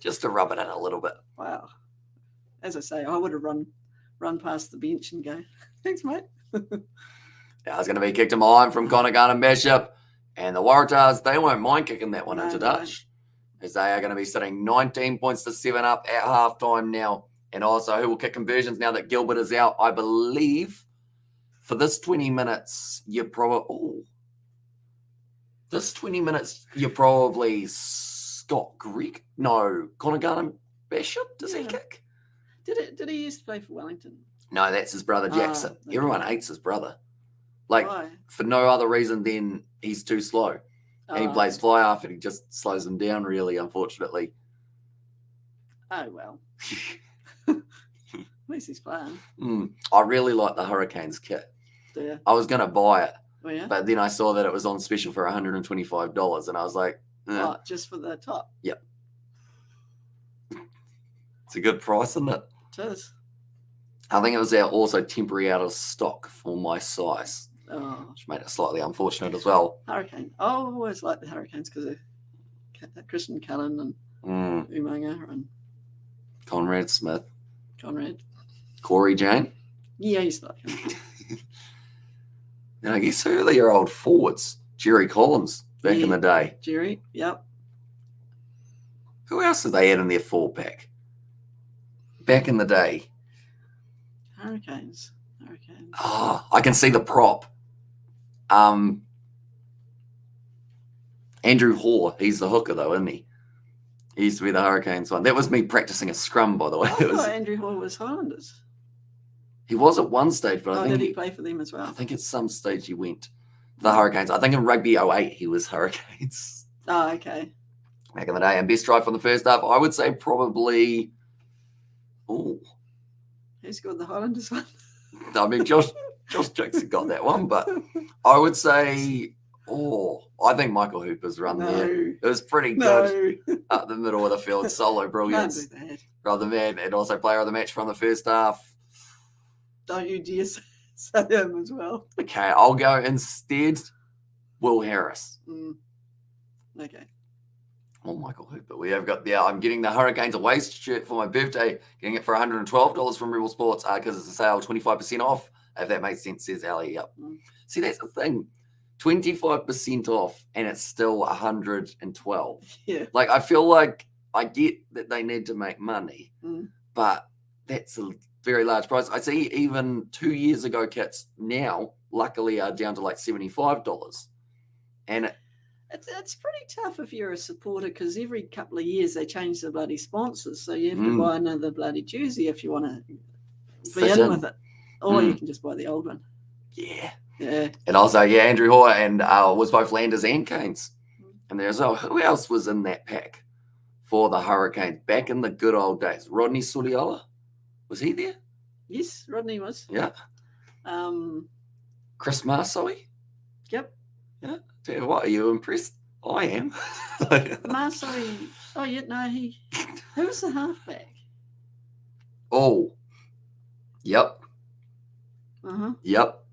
just to rub it in a little bit. Wow. As I say, I would have run past the bench and go, thanks, mate. That was going to be kicked in behind from Connor Garner-Bishop. And the Waratahs, they won't mind kicking that one into Dutch, as they are going to be sitting 19 points to 7 up at halftime now. And also, who will kick conversions now that Gilbert is out? I believe for this 20 minutes, you're probably Scott Greig. No, Connor Garner-Bishop. Does he kick? Did he used to play for Wellington? No, that's his brother Jackson. Okay. Everyone hates his brother. Like, Why? for no other reason than he's too slow. And he plays fly half and he just slows them down, really, unfortunately. Oh, well. At least he's playing. I really like the Hurricanes kit. Do you? I was going to buy it, but then I saw that it was on special for $125, and I was like, just for the top? Yep. It's a good price, isn't it? It is. I think it was also temporary out of stock for my size, which made it slightly unfortunate as well. Hurricane. I always like the Hurricanes because of Christian Cullen and Umaga and Conrad Smith. Corey Jane. Yeah, I used to like him. And I guess who are your old forwards? Jerry Collins back in the day. Jerry, yep. Who else did they add in their 4-pack? Back in the day. Hurricanes. Oh, I can see the prop. Andrew Hoare. He's the hooker, though, isn't he? He used to be the Hurricanes one. That was me practicing a scrum, by the way. I thought Andrew Hoare was Highlanders. He was at one stage, but I think did he play for them as well? I think at some stage he went for the Hurricanes. I think in Rugby 08 he was Hurricanes. Oh, okay. Back in the day. And best try from the first half, I would say probably... Who scored the Highlanders one? I mean, Josh Jackson got that one, but I would say, I think Michael Hooper's run there. It was pretty good up the middle of the field. Solo brilliance. Can't do that. Brother man, and also player of the match from the first half. Don't you dare say him as well. Okay, I'll go instead Will Harris. Okay. Oh, Michael Hooper. We have got, I'm getting the Hurricanes away shirt for my birthday, getting it for $112 from Rebel Sports because it's a sale, 25% off, if that makes sense, says Ali. Yep. See, that's the thing. 25% off, and it's still $112. Yeah. Like, I feel like I get that they need to make money, but that's a very large price. I see even 2 years ago kits now, luckily, are down to like $75. And it's pretty tough if you're a supporter because every couple of years they change the bloody sponsors. So you have to buy another bloody jersey if you want to be in with it. Or you can just buy the old one. Yeah. Yeah. And also, Andrew Hoare and was both Landers and Canes. And there's who else was in that pack for the Hurricanes back in the good old days? Rodney Suriola, was he there? Yes, Rodney was. Yeah. Chris Marsoi. Yep. Yeah. Tell you what, are you impressed? I am. Marsoi. Oh, yeah, no, who was the halfback? Oh. Yep. Yep.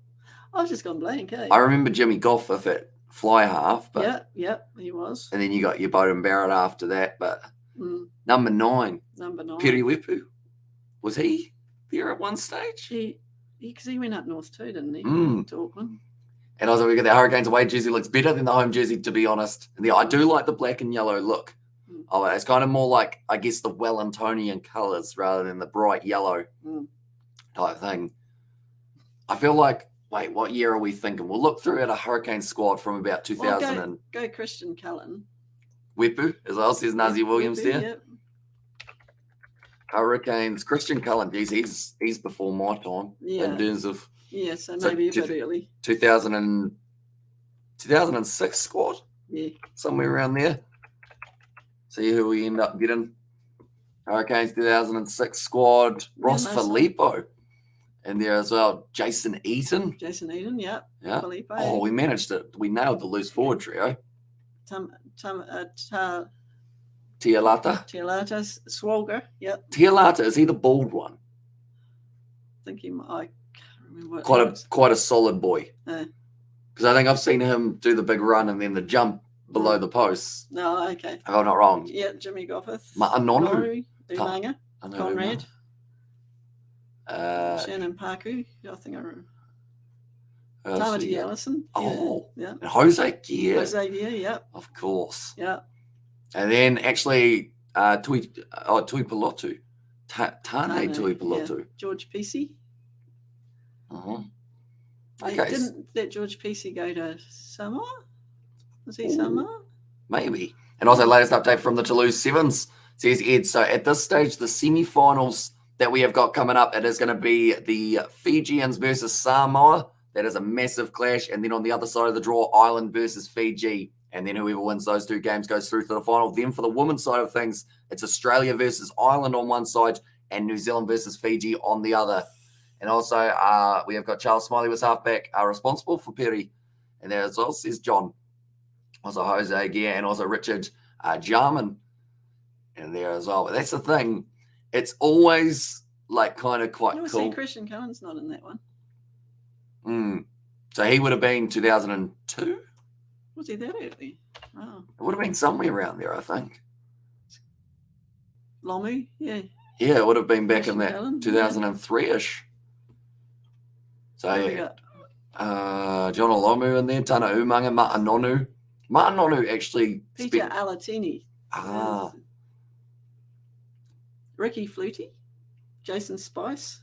I've just gone blank, eh? I remember Jimmy Goff with it fly half, but yep, he was. And then you got your Bowden Barrett after that, but number 9. Piri Wepu. Was he there at one stage? Because he went up north too, didn't he? To Auckland. And also we got the Hurricanes away jersey looks better than the home jersey, to be honest. And I do like the black and yellow look. Oh, it's kind of more like, I guess, the Wellingtonian colours rather than the bright yellow type thing. I feel like, wait, what year are we thinking? We'll look through at a Hurricane squad from about 2000 and... Go Christian Cullen. Wepu, as well, says Nazi Williams there. Yep. Hurricanes, Christian Cullen, geez, he's before my time in terms of... Yeah, so maybe a bit early. 2006 squad? Yeah. Somewhere around there. See who we end up getting. Hurricanes 2006 squad. Ross Filippo in there as well. Jason Eaton, yeah. Filippo. Oh, we managed it. We nailed the loose forward trio. Tialata. Swalger, yep. Tialata, is he the bald one? I think I can't remember. Quite a solid boy. Because I think I've seen him do the big run and then the jump below the posts. No, okay. If I'm not wrong. Yeah, Jimmy Goffith. Ma'anonu. Umanga. Conrad. Shannon Parku. I think I remember. Tamati Allison. Yeah. And Jose Gear. Jose Gear, yeah. Of course. Yeah. And then actually Tui Pilotu. Tane Tui Pilotu. Yeah. George Pesey. Okay. Didn't that George Pesey go to Samoa? Was he Samoa? Maybe. And also latest update from the Toulouse Sevens, says Ed. So at this stage, the semi-finals that we have got coming up, it is going to be the Fijians versus Samoa. That is a massive clash. And then on the other side of the draw, Ireland versus Fiji. And then whoever wins those two games goes through to the final. Then for the women's side of things, it's Australia versus Ireland on one side and New Zealand versus Fiji on the other. And also we have got Charles Smiley was halfback responsible for Perry. And there as well says John. Also Jose Gear and also Richard Jarman in there as well. But that's the thing. It's always like kind of quite cool. See, Christian Cullen's not in that one. So he would have been 2002? Was he that early? Oh. It would have been somewhere around there, I think. Lomu, yeah. Yeah, it would have been back in that Cullen, 2003-ish. So yeah. John Olomu in there, Tana Umanga, Ma'anonu. Ma'anonu actually... Peter Alatini. Ricky Flutie. Jason Spice.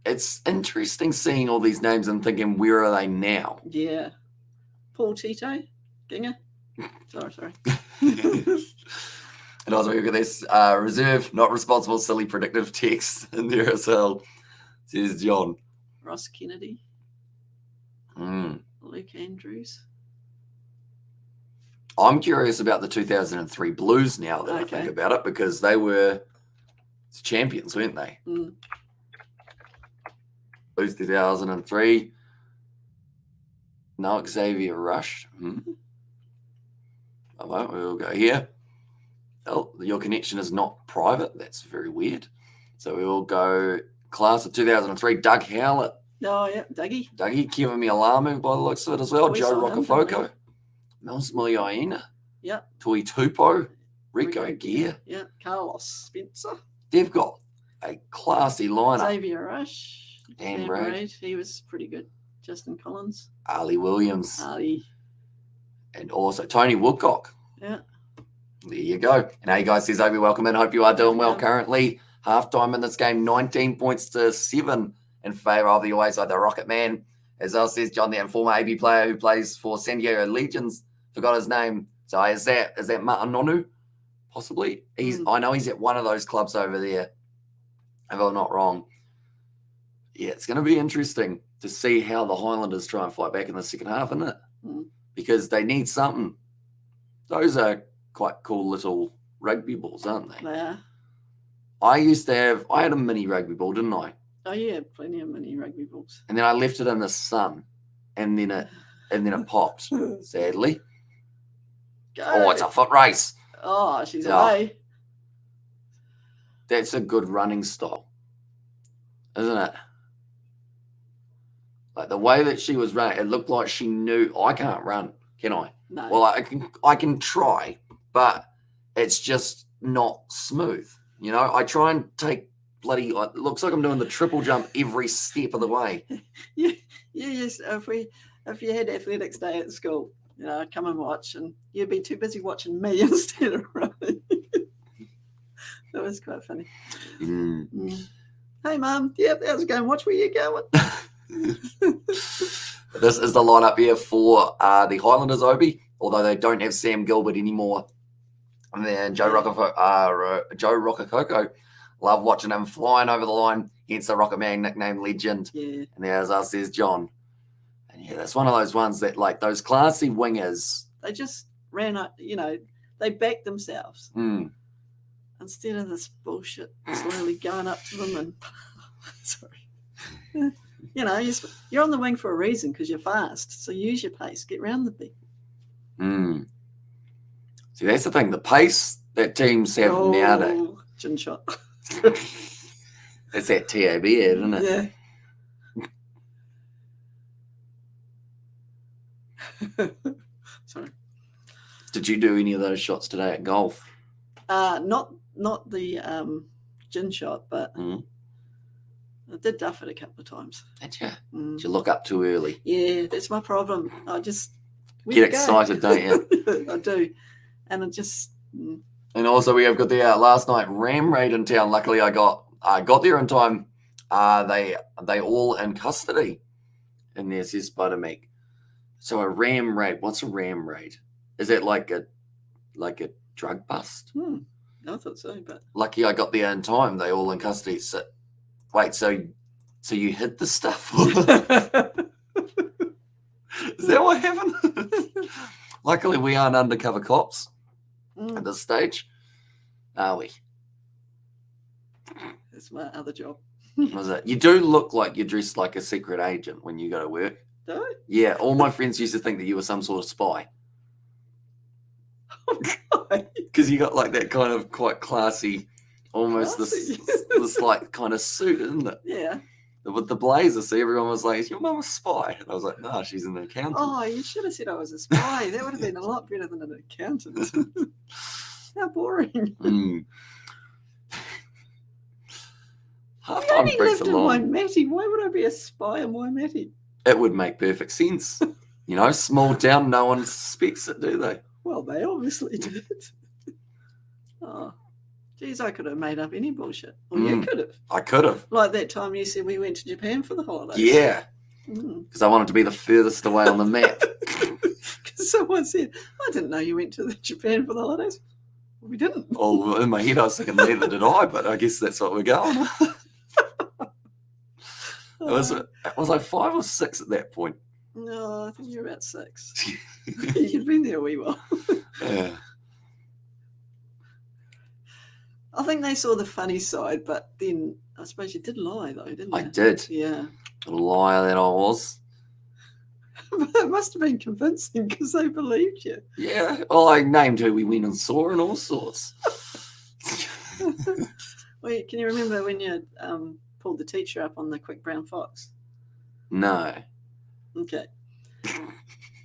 It's interesting seeing all these names and thinking, where are they now? Yeah. Paul Tito. Ginger. Sorry. And also we've got this reserve, not responsible, silly predictive text in there as well. Says John. Ross Kennedy. Luke Andrews. I'm curious about the 2003 Blues now that I think about it, because they were champions, weren't they? Blues 2003. No, Xavier Rush. All right, we'll go here. Oh, your connection is not private. That's very weird. So we will go class of 2003. Doug Howlett. Oh, yeah, Dougie. Kevin Alamu by the looks of it as well. Joe Rocafoko. Mels Miliaina. Yeah. Tui Tupo. Rico Gear. Yeah. Carlos Spencer. They've got a classy lineup. Xavier Rush. Dan Braid. He was pretty good. Justin Collins. Ali Williams. Ali. And also Tony Woodcock. Yeah. There you go. And hey guys, says Obi, welcome in. Hope you are doing well currently. Half-time in this game, 19 points to 7 in favour of the away side, the Rocket Man. As well says John, the former AB player who plays for San Diego Legions. Forgot his name. So is that Ma'anonu? Possibly. I know he's at one of those clubs over there, if I'm not wrong. Yeah, it's going to be interesting to see how the Highlanders try and fight back in the second half, isn't it? Mm. Because they need something. Those are quite cool little rugby balls, aren't they? They are. I had a mini rugby ball, didn't I? Oh yeah, plenty of mini rugby balls. And then I left it in the sun, and then it popped. Sadly. Go. Oh, it's a foot race. Oh, she's away. That's a good running style, isn't it? Like the way that she was running, it looked like she knew. I can't run, can I? No. Well, I can try, but it's just not smooth. You know, I try and take bloody. It looks like I'm doing the triple jump every step of the way. Yes. If you had athletics day at school, you know, come and watch, and you'd be too busy watching me instead of running. That was quite funny. Hey, Mum. Yep, how's it going? Watch where you're going. This is the lineup here for the Highlanders Obi, although they don't have Sam Gilbert anymore. And then Joe Rocococo. Love watching him flying over the line against the Rocket Man nickname Legend. Yeah. And there's us, there's John. And yeah, that's one of those ones that, like, those classy wingers. They just ran up, you know, they backed themselves. Instead of this bullshit slowly going up to them and sorry. You know, you're on the wing for a reason because you're fast. So use your pace. Get round the people. See, that's the thing. The pace that teams have nowadays. Chin shot. It's that TAB, isn't it? Yeah. Sorry. Did you do any of those shots today at golf? Not the gin shot, but I did duff it a couple of times. Did you? Did you look up too early? Yeah, that's my problem. I just get excited, don't you? I do, and it just. And also, we have got the last night Ram Raid in town. Luckily, I got there in time. They all in custody. And there's his Spider Meek. So a Ram Raid. What's a Ram Raid? Is it like a drug bust? I thought so, but lucky I got there in time. They all in custody. So wait, so you hid the stuff? Is that what happened? Luckily, we aren't undercover cops at this stage, are we? That's my other job. Was it? You do look like you're dressed like a secret agent when you go to work. Do I? Yeah, all my friends used to think that you were some sort of spy. Oh, God. Because you got like that kind of quite classy, almost this like kind of suit, isn't it? Yeah. With the blazer, so everyone was like, "Is your mum a spy?" And I was like, "No, she's an accountant." Oh, you should have said I was a spy. That would have been a lot better than an accountant. How boring. Half I time only breaks lived in Waimati. Why would I be a spy in Waimati? It would make perfect sense. You know, small town, no one suspects it, do they? Well, they obviously did. Oh, geez, I could have made up any bullshit. Or you could have. I could have. Like that time you said we went to Japan for the holidays. Yeah. Because I wanted to be the furthest away on the map. Because someone said, I didn't know you went to Japan for the holidays. Well, we didn't. Oh, in my head I was thinking neither did I, but I guess that's what we're going with. Was I 5 or 6 at that point? No, I think you're about 6. You've been there a wee while. Yeah. I think they saw the funny side, but then I suppose you did lie, though, didn't you? I did. Yeah. The liar that I was. But it must have been convincing because they believed you. Yeah. Well, I named who we went and saw and all sorts. Wait, can you remember when you pulled the teacher up on the quick brown fox? No. Okay.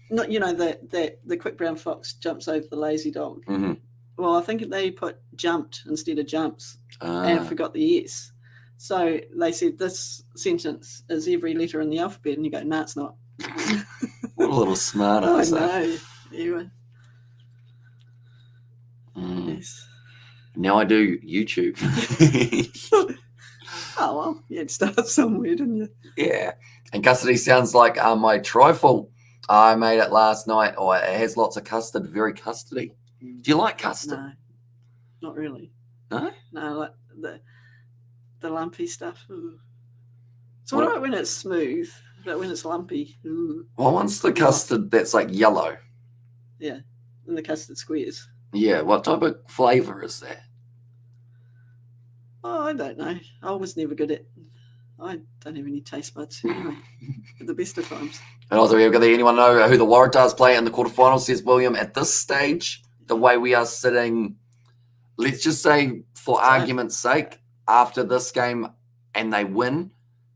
Not, you know, the quick brown fox jumps over the lazy dog. Mm-hmm. Well, I think they put jumped instead of jumps and forgot the S. So they said this sentence is every letter in the alphabet, and you go, no, it's not. What a little smart ass. I know. You were. Yes. Now I do YouTube. Oh, well, you had to start somewhere, didn't you? Yeah. And custody sounds like my trifle. I made it last night. Oh, it has lots of custard, very custody. Do you like custard? No, not really. No? No, like the lumpy stuff. Ooh. It's all right when it's smooth. But when it's lumpy. Ooh, well, once the custard that's like yellow. Yeah, and the custard squares. Yeah, what type of flavour is that? Oh, I don't know. I was never good at. I don't have any taste buds anyway. At the best of times. And also, anyone know who the Waratahs play in the quarterfinals? Says William. At this stage, the way we are sitting, let's just say, for argument's sake, after this game and they win,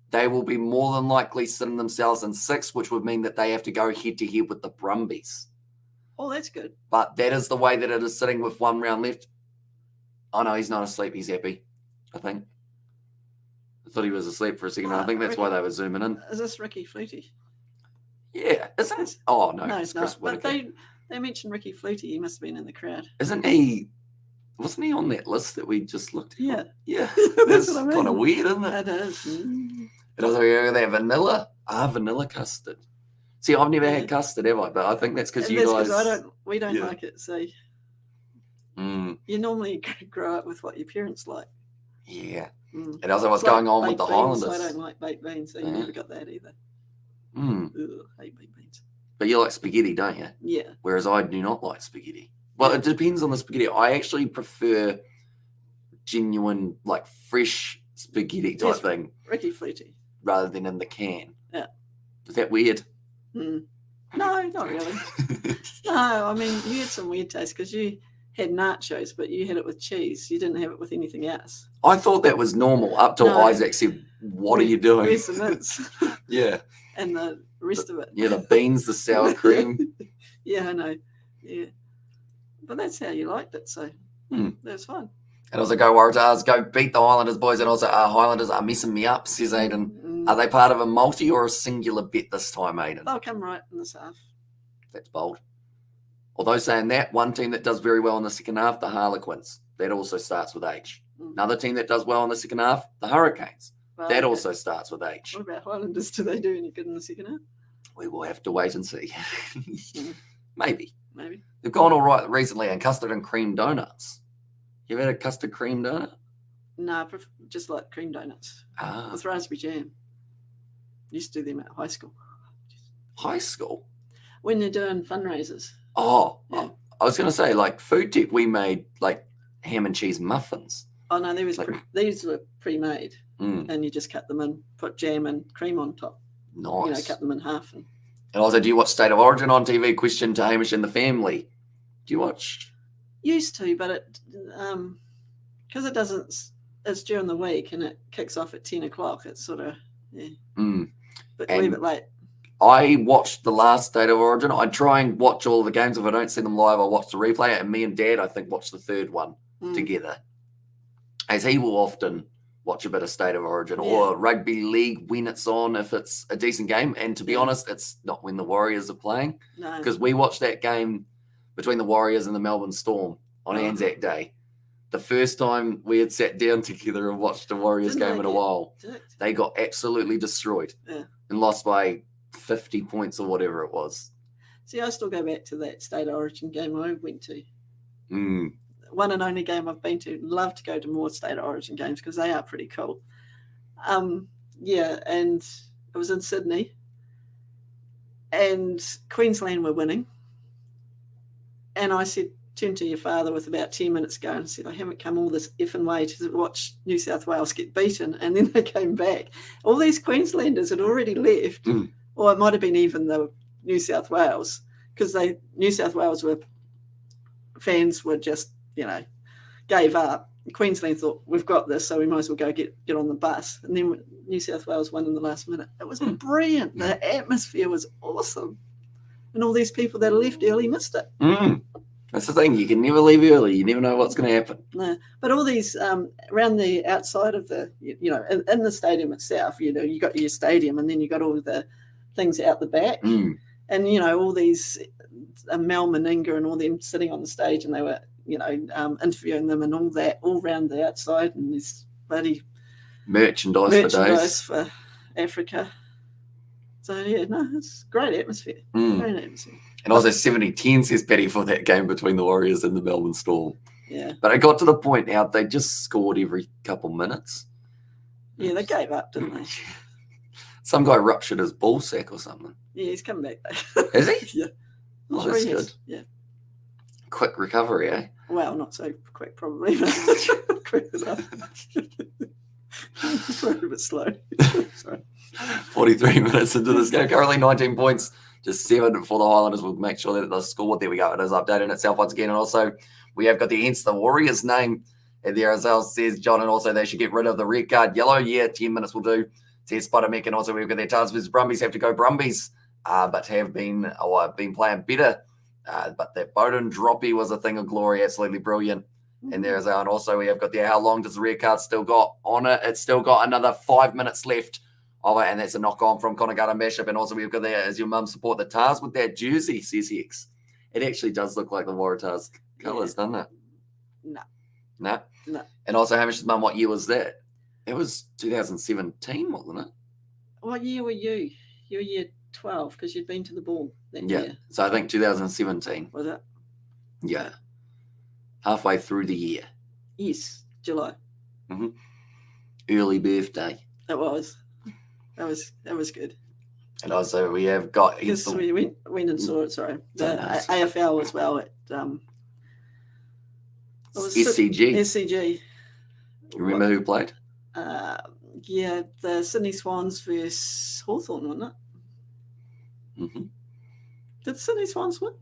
they will be more than likely sitting themselves in 6th, which would mean that they have to go head-to-head with the Brumbies. Oh, that's good. But that is the way that it is sitting with 1 round left. Oh, no, he's not asleep. He's happy, I think. I thought he was asleep for a second. I think that's why they were zooming in. Is this Ricky Flutie? Yeah, isn't it? Oh, no. No, it's not. But they mentioned Ricky Flutie. He must have been in the crowd. Isn't he? Wasn't he on that list that we just looked at? Yeah. Yeah. That's what I mean. Kind of weird, isn't it? It is. And also, they vanilla. Vanilla custard. See, I've never had custard, have I? But I think that's because you guys. We don't like it. So you normally grow up with what your parents like. Yeah. And also, what's going on with the Highlanders? I don't like baked beans, so you never got that either. Ugh, hate baked beans. But you like spaghetti, don't you? Yeah. Whereas I do not like spaghetti. Well, it depends on the spaghetti. I actually prefer genuine, like fresh spaghetti type thing. Ricky Flutie. Rather than in the can. Yeah. Is that weird? No, not really. No, I mean, you had some weird taste because you had nachos, but you had it with cheese. You didn't have it with anything else. I thought that was normal up till Isaac said, what are you doing? Where's the mince? Yeah. And the rest of it. Yeah, the beans, the sour cream. Yeah, I know. Yeah. But that's how you liked it, so that's fun. And also, go Waratahs, go beat the Highlanders, boys. And also, our Highlanders are messing me up, says Aiden. Are they part of a multi or a singular bet this time, Aiden? They'll come right in this half. That's bold. Although saying that, one team that does very well in the second half, the Harlequins. That also starts with H. Another team that does well in the second half, the Hurricanes. Well, that also starts with H. What about Highlanders? Do they do any good in the second half? We will have to wait and see. Maybe. Maybe. They've gone all right recently, and custard and cream donuts. You ever had a custard cream donut? No, just like cream donuts. With raspberry jam. Used to do them at high school. High school? When they're doing fundraisers. Oh, yeah. I was going to say, like, food tech, we made, like, ham and cheese muffins. Oh, no, these were pre-made. And you just cut them in, put jam and cream on top. Nice. Cut them in half. And also, do you watch State of Origin on TV? Question to Hamish and the family. Do you watch? Used to, but it because it doesn't. It's during the week and it kicks off at 10 o'clock. It's sort of but a wee bit late. I watched the last State of Origin. I try and watch all the games. If I don't see them live, I watch the replay. And me and Dad, I think, watch the third one together, as he will often watch a bit of State of Origin or rugby league when it's on, if it's a decent game. And to be honest, it's not when the Warriors are playing, because we watched that game between the Warriors and the Melbourne Storm on Anzac Day. The first time we had sat down together and watched a Warriors game in a while. They got absolutely destroyed and lost by 50 points or whatever it was. See, I still go back to that State of Origin game I went to. One and only game I've been to. Love to go to more State of Origin games because they are pretty cool. And it was in Sydney. And Queensland were winning. And I turned to your father with about 10 minutes ago and said, I haven't come all this effing way to watch New South Wales get beaten. And then they came back. All these Queenslanders had already left. Or it might have been even the New South Wales, because New South Wales fans were just, gave up. Queensland thought, we've got this, so we might as well go get on the bus. And then New South Wales won in the last minute. It was brilliant. The atmosphere was awesome. And all these people that left early missed it. That's the thing. You can never leave early. You never know what's going to happen. No, but all these around the outside of the, in the stadium itself, you got your stadium and then you got all the things out the back. And, all these Mel Meninga and all them sitting on the stage and they were, interviewing them and all that, all around the outside, and this bloody merchandise for Africa. So, it's great atmosphere. Great atmosphere. And also 70-10 says Patty for that game between the Warriors and the Melbourne Storm. Yeah. But it got to the point now they just scored every couple minutes. Yeah, they gave up, didn't they? Some guy ruptured his ball sack or something. Yeah, he's coming back though. Is he? Yeah. Oh, sure that's good. Yeah. Quick recovery, eh? Well, not so quick, probably, but quick enough. A bit slow. Sorry. 43 minutes into this game. Currently 19 points, just 7 for the Highlanders. We'll make sure that the score, there we go, it is updating itself once again. And also, we have got the Hence the Warriors name there as well, says John. And also, they should get rid of the red card. Yellow, yeah, 10 minutes will do. Says Spider-Mick. And also, we've got their Tasmans. Brumbies have to go Brumbies, but have been playing better. But that Bowden droppy was a thing of glory. Absolutely brilliant. And there as well. And also, we have got there, how long does the red card still got on it? It's still got another 5 minutes left of it. And that's a knock on from Conagata Mashup. And also, we've got there, as your mum support the Tars with that jersey, says Hex. It actually does look like the Waratahs colours, doesn't it? No. And also, Hamish's mum, what year was that? It was 2017, wasn't it? What year were you? You were year 12 because you'd been to the ball that year. So I think 2017. Was it? Yeah. Halfway through the year. Yes, July. Mm-hmm. Early birthday. It was. That was good. And also we have got... Because we went and saw it, sorry. The AFL as well at... SCG. SCG. You remember who played? Yeah, the Sydney Swans versus Hawthorn, wasn't it? Mm-hmm. Did Sydney Swans win?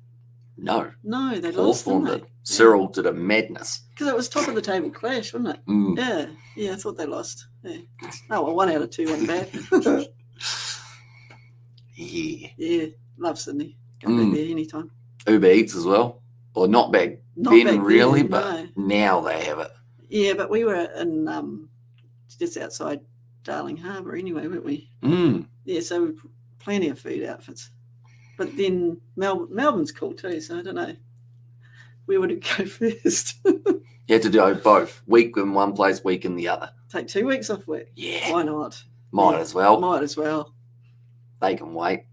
No. No, they lost, didn't they? Cyril did a madness. Because it was top of the table clash, wasn't it? Mm. Yeah, I thought they lost. Yeah. Oh, well, 1 out of 2 went bad. Yeah, love Sydney. Go back there anytime. Uber Eats as well. Or not back then, really, but now they have it. Yeah, but we were in just outside Darling Harbour anyway, weren't we? Yeah, so plenty of food outfits. But then Melbourne's cool too, so I don't know. Where would it go first? You had to do both. Week in one place, week in the other. Take 2 weeks off work. Yeah. Why not? Might as well. Might as well. They can wait.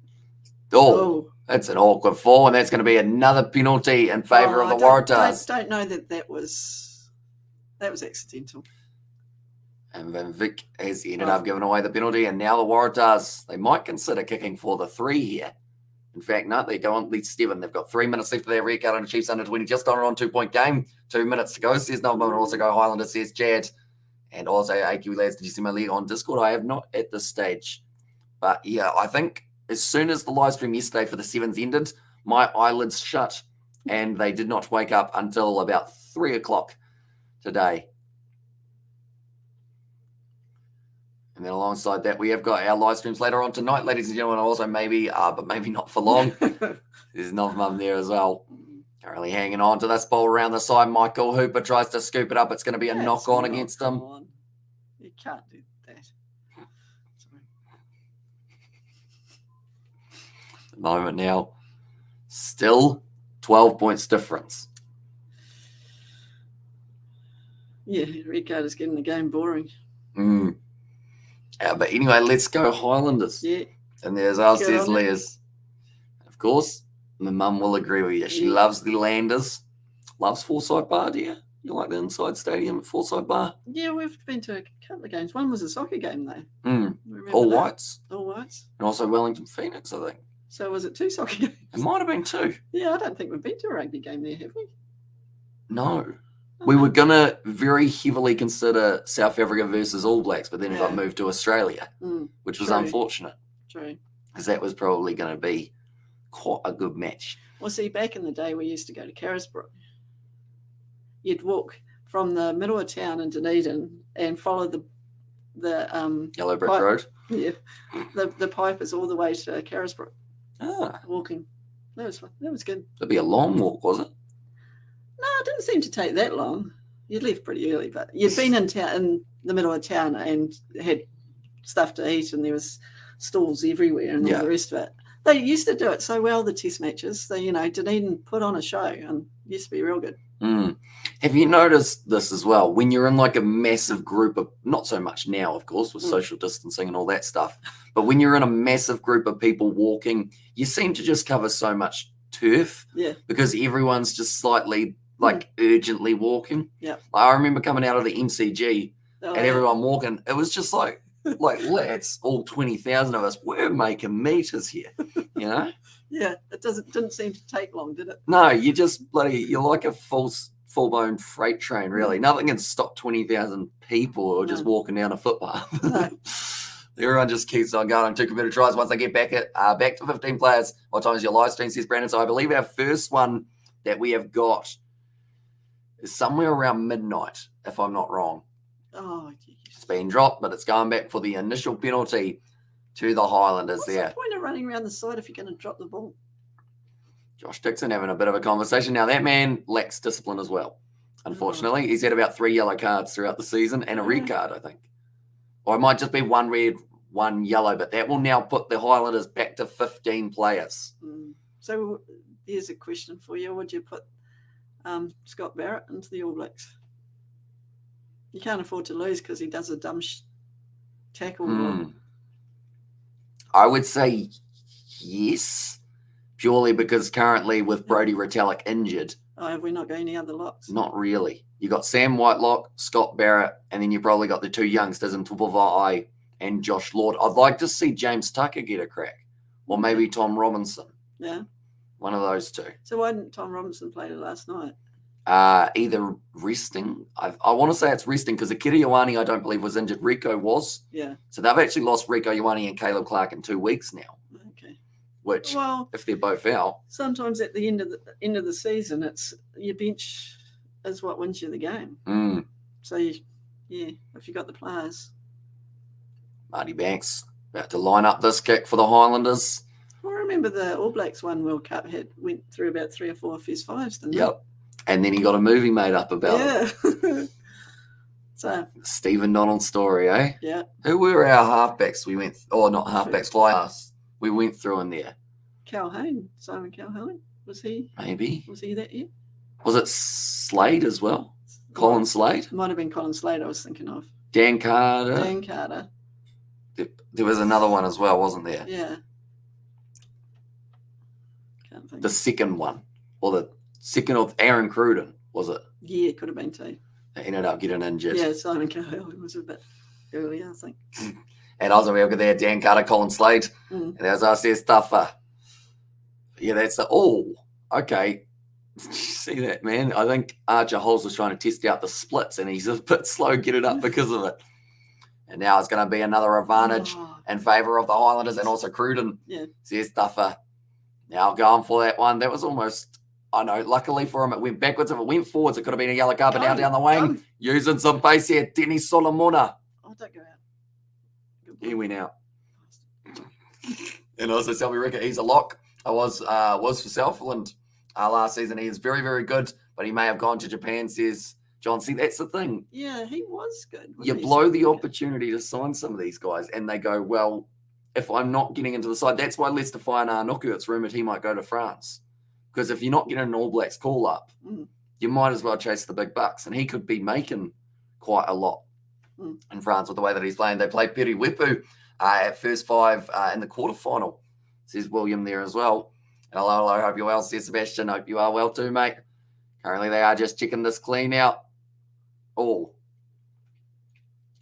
Oh, that's an awkward fall, and that's going to be another penalty in favour of the Waratahs. I don't know that was accidental. And Van Vick has ended up giving away the penalty, and now the Waratahs, they might consider kicking for the 3 here. In fact, no, they go on lead 7. They've got 3 minutes left of their red card on the Chiefs under 20, just on 2-point game. 2 minutes to go, says Noel. Also go Highlanders, says Chad. And also, AQ lads, did you see my league on Discord? I have not at this stage. But yeah, I think as soon as the live stream yesterday for the 7s ended, my eyelids shut, and they did not wake up until about 3 o'clock today. And then alongside that, we have got our live streams later on tonight, ladies and gentlemen, also maybe, but maybe not for long. There's Nov Mum there as well. Currently hanging on to this ball around the side. Michael Hooper tries to scoop it up. It's going to be a knock-on against him. You can't do that. Sorry. At the moment now, still 12 points difference. Yeah, red card is getting the game boring. But anyway, let's go Highlanders. Yeah. And there's our says Liz. Of course, my mum will agree with you. She loves the Landers. Loves Forsyth Barr, do you? You like the inside stadium at Forsyth Barr? Yeah, we've been to a couple of games. One was a soccer game, though. All whites. All whites. And also Wellington Phoenix, I think. So was it 2 soccer games? It might have been 2. Yeah, I don't think we've been to a rugby game there, have we? No. We were going to very heavily consider South Africa versus All Blacks, but then it got moved to Australia, which was unfortunate. True. Because that was probably going to be quite a good match. Well, see, back in the day, we used to go to Carisbrook. You'd walk from the middle of town in Dunedin and follow the Yellow Brick Road? Yeah. The pipers all the way to Carisbrook. Walking. That was fun. That was good. It'd be a long walk, was it? No, it didn't seem to take that long. You'd left pretty early, but you'd been in town, in the middle of town, and had stuff to eat, and there was stalls everywhere and all the rest of it. They used to do it so well, the test matches. They, Dunedin put on a show, and it used to be real good. Have you noticed this as well? When you're in like a massive group of, not so much now, of course, with social distancing and all that stuff, but when you're in a massive group of people walking, you seem to just cover so much turf because everyone's just slightly urgently walking. Yeah. I remember coming out of the MCG and everyone walking. It was just like Like, let's all 20,000 of us, we're making meters here, you know? Yeah, it didn't seem to take long, did it? No, you just you're like a full-blown freight train, really. Nothing can stop 20,000 people or just walking down a footpath. No. Everyone just keeps on going. 2 committed tries once they get back to 15 players. What time is your live stream, says Brandon? So I believe our first one that we have got is somewhere around midnight, if I'm not wrong. Oh, geez. It's been dropped, but it's going back for the initial penalty to the Highlanders. What's there. the point of running around the side if you're going to drop the ball? Josh Dixon having a bit of a conversation. Now, that man lacks discipline as well, unfortunately. He's had about 3 yellow cards throughout the season and a red card, I think. Or it might just be 1 red, 1 yellow, but that will now put the Highlanders back to 15 players. So here's a question for you. Would you put Scott Barrett into the All Blacks? You can't afford to lose because he does a dumb tackle. I would say yes, purely because currently with Brodie Retallick injured. Oh, have we not got any other locks? Not really. You got Sam Whitelock, Scott Barrett, and then you probably got the 2 youngsters in Tupavai and Josh Lord. I'd like to see James Tucker get a crack, or maybe Tom Robinson. Yeah. One of those 2. So why didn't Tom Robinson play last night? Either resting. I want to say it's resting because Akira Ioane, I don't believe, was injured. Rico was. Yeah. So they've actually lost Rico Ioane and Caleb Clark in 2 weeks now. Okay. Which, if they're both out, sometimes at the end of the season, it's your bench is what wins you the game. So if you got the players. Marty Banks about to line up this kick for the Highlanders. Well, I remember the All Blacks One World Cup went through about 3 or 4 first fives, didn't it? Yep. And then he got a movie made up about it. So Stephen Donald's story, eh? Yeah. Who were our halfbacks? We went, not halfbacks, flyers. We went through in there. Simon Calhoun, was he? Maybe. Was he that year? Was it Slade as well? Colin Slade? Might have been Colin Slade I was thinking of. Dan Carter. Dan Carter. There was another one as well, wasn't there? Yeah. Can't think. The second one. Or the second of Aaron Cruden, was it? Yeah, it could have been 2. They ended up getting injured. Yeah, Simon Calhoun was a bit earlier, I think. And also we have there Dan Carter, Colin Slade. And as I said, Stuffer. Yeah, that's okay. Did you see that, man? I think Archer Holes was trying to test out the splits and he's a bit slow get it up because of it. And now it's going to be another advantage in favour of the Highlanders and also Cruden. Yeah. Says Stuffer. Now going for that one. That was almost, I know, luckily for him, it went backwards. If it went forwards, it could have been a yellow card, but now down the wing, using some pace here, Denny Solomona. Oh, don't go out. He went out. And also Selby Rickett, he's a lock. I was for Southland last season. He is very, very good, but he may have gone to Japan, says John. See, that's the thing. Yeah, he was good. You blow the opportunity to sign some of these guys, and they go, well, if I'm not getting into the side, that's why Lester Nuku, it's rumoured he might go to France. Because if you're not getting an All Blacks call-up, you might as well chase the big bucks, and he could be making quite a lot in France with the way that he's playing. They played Piri Wepu at first 5 in the quarterfinal, says William there as well. Hello, hope you're well, says Sebastian. Hope you are well too, mate. Currently, they are just checking this clean out. Oh.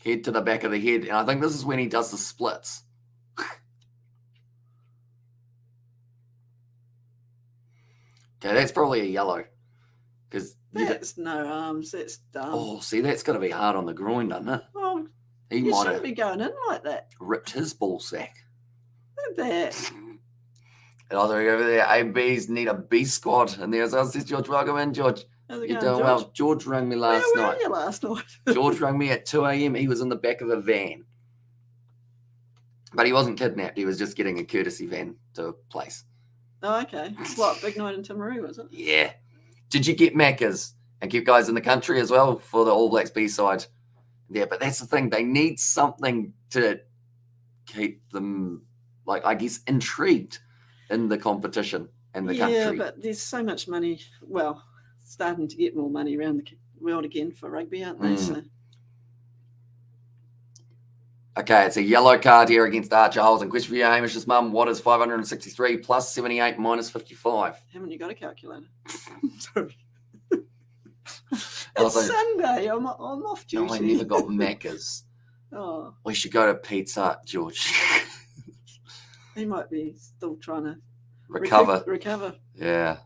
Head to the back of the head. And I think this is when he does the splits. Okay, that's probably a yellow. Because that's no arms. That's dumb. Oh, see, that's got to be hard on the groin, doesn't it? Well, he you might shouldn't have be going in like that. Ripped his ball sack. Look at that. And also over there, ABs need a B squad. And there's us, George. Welcome in, George. How's it You're going, doing well. George rang me last Where night. were you last night? George rang me at 2 a.m. He was in the back of a van. But he wasn't kidnapped. He was just getting a courtesy van to a place. Oh, okay. What, big night in Timaru, was it? Yeah. Did you get Macca's and keep guys in the country as well for the All Blacks B-side? Yeah, but that's the thing. They need something to keep them, like, I guess, intrigued in the competition and the country. Yeah, but there's so much money. Well, starting to get more money around the world again for rugby, aren't they? So. Okay, it's a yellow card here against Archer Holes. And question for you, Hamish's mum, what is 563 plus 78 minus 55? Haven't you got a calculator? Sorry. Also, it's Sunday. I'm off duty. No, I never got Macca's. Oh. We should go to Pizza Hut, George. He might be still trying to recover. Yeah.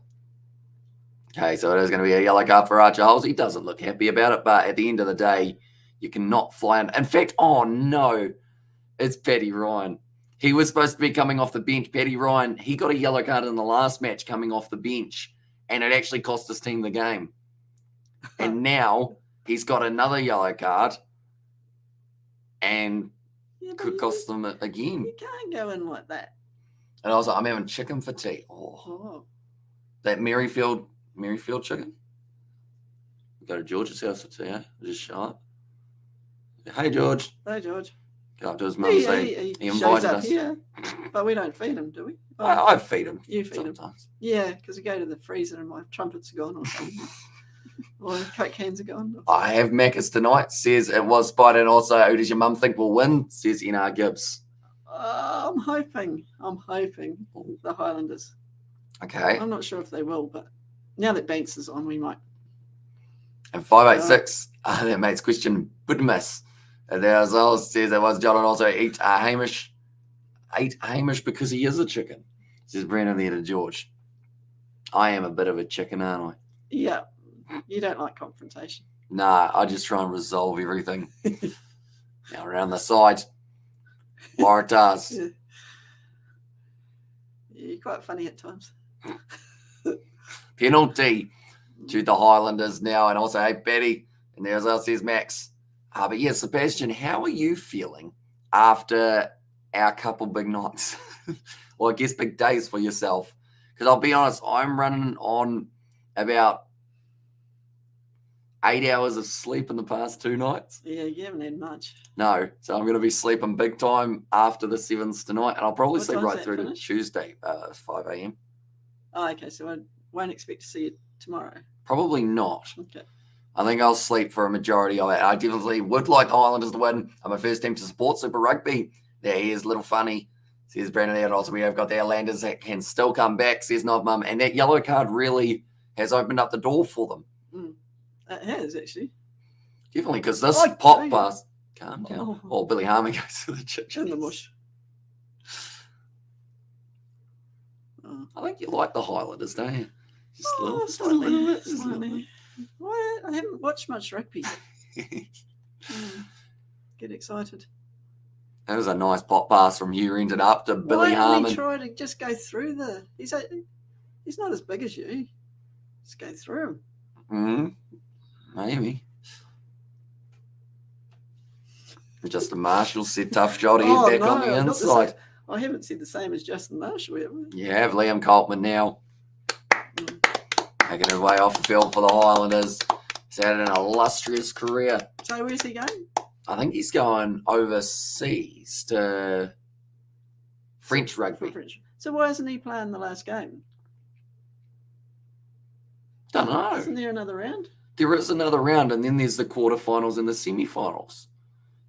Okay, so it is going to be a yellow card for Archer Holes. He doesn't look happy about it, but at the end of the day, you cannot fly in fact, oh no, it's Paddy Ryan. He was supposed to be coming off the bench. Paddy Ryan, he got a yellow card in the last match coming off the bench, and it actually cost his team the game. And now he's got another yellow card, and could cost them again. You can't go in like that. And I was like, I'm having chicken for tea. Oh. That Merrifield chicken. We go to George's house for tea, eh? Just show up. Hey, George. Hey, George. Go up to his mum, say he invited us. Here, but we don't feed him, do we? I feed him. You feed sometimes. Him. Yeah, because we go to the freezer and my trumpets are gone or something. Or the Coke cans are gone. I have Macca's tonight. Says it was Spider, and also who does your mum think will win? Says NR Gibbs. I'm hoping the Highlanders. Okay. I'm not sure if they will, but now that Banks is on, we might. And 586, that mate's question, Budmas. And there as well says it was John, and also eat Hamish because he is a chicken. Says Brandon there to George. I am a bit of a chicken, aren't I? Yeah. You don't like confrontation. Nah, I just try and resolve everything. Now around the side. WARATAHS. Yeah. You're quite funny at times. Penalty to the Highlanders now, and also, hey, Betty, and there's us, says Max. But yeah, Sebastian, how are you feeling after our couple big nights? Well, I guess big days for yourself. Because I'll be honest, I'm running on about 8 hours of sleep in the past 2 nights. Yeah, you haven't had much. No, so I'm going to be sleeping big time after the 7s tonight, and I'll probably sleep right through to Tuesday, 5 a.m. Oh, okay, so I won't expect to see you tomorrow. Probably not. Okay. I think I'll sleep for a majority of it. I definitely would like the Highlanders to win. I'm my first team to support Super Rugby. There he is, little funny. Says Brandon there. Also, we have got the Highlanders that can still come back, says Nov Mum. And that yellow card really has opened up the door for them. It has, actually. Definitely, because this pop pass. Calm down. Oh, Billy Harmon goes to the chicken. In the mush. I think you like the Highlanders, don't you? Just a little bit. Slightly. Well, I haven't watched much rugby. Get excited. That was a nice pop pass from Hugh Renton up to Billy Harmon. He try to just go through the... He's not as big as you. Just go through him. Maybe. Justin Marshall said tough shot back on the inside. I haven't said the same as Justin Marshall, have we? You have Liam Coltman now. Taking his way off the field for the Highlanders. He's had an illustrious career. So where's he going? I think he's going overseas to French rugby. So why isn't he playing the last game? Don't know. Isn't there another round? There is another round, and then there's the quarterfinals and the semi-finals.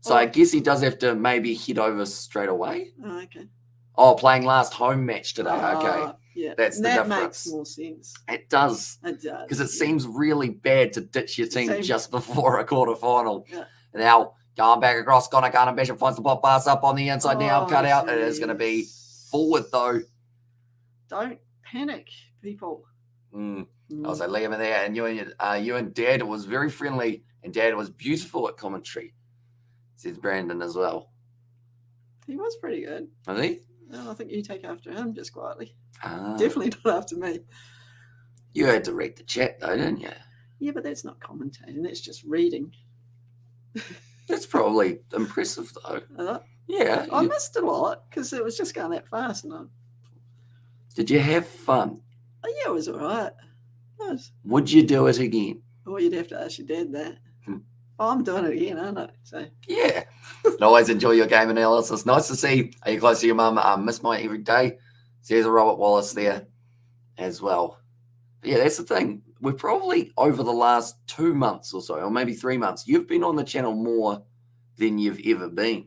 So I guess he does have to maybe head over straight away. Oh, okay. Oh, playing last home match today. Okay. Yeah. That's the difference. That makes more sense. It does. It does. Because it seems really bad to ditch your team just before a quarterfinal. Yeah. Now, going back across, Connor Bishop finds the pop pass up on the inside now, cut out. It is going to be forward, though. Don't panic, people. I was like, Liam in there, and you and Dad was very friendly, and Dad was beautiful at commentary. Says Brandon as well. He was pretty good. Was he? No, I think you take after him just quietly. Definitely not after me. You had to read the chat, though, didn't you? Yeah, but that's not commentating. That's just reading. That's probably impressive, though. Yeah. I missed a lot because it was just going that fast. Did you have fun? Oh, yeah, it was all right. Would you do it again? Well, you'd have to ask your dad that. I'm doing it again, aren't I? So yeah. Always enjoy your game analysis. Nice to see. Are you close to your mum? Miss my every day. There's a Robert Wallace there as well. But yeah, that's the thing. We're probably over the last 2 months or so, or maybe 3 months, you've been on the channel more than you've ever been.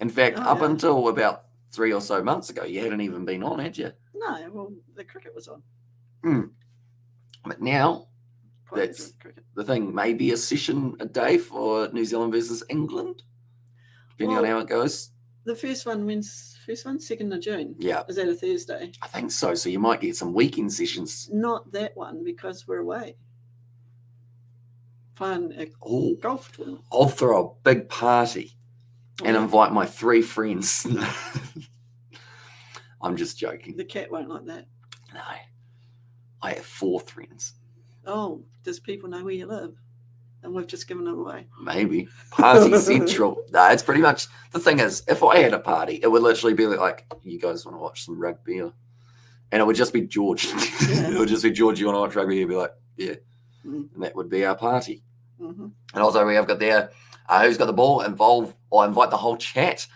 In fact, up until about 3 or so months ago, you hadn't even been on, had you? No, well, the cricket was on. But now, that's the thing. Maybe a session a day for New Zealand versus England. depending on how it goes. The first one, 2nd of June. Yeah. Is that a Thursday? I think so. So you might get some weekend sessions. Not that one, because we're away. Playing a golf tournament. I'll throw a big party and invite my 3 friends. I'm just joking. The cat won't like that. No. I have 4 friends. Oh, does people know where you live? And we've just given it away. Maybe. Party central. No, it's pretty much, the thing is, if I had a party, it would literally be like, you guys want to watch some rugby? And it would just be George. It would just be, George, you want to watch rugby? He'd be like, yeah. And that would be our party. And also we have got there, who's got the ball? Invite the whole chat.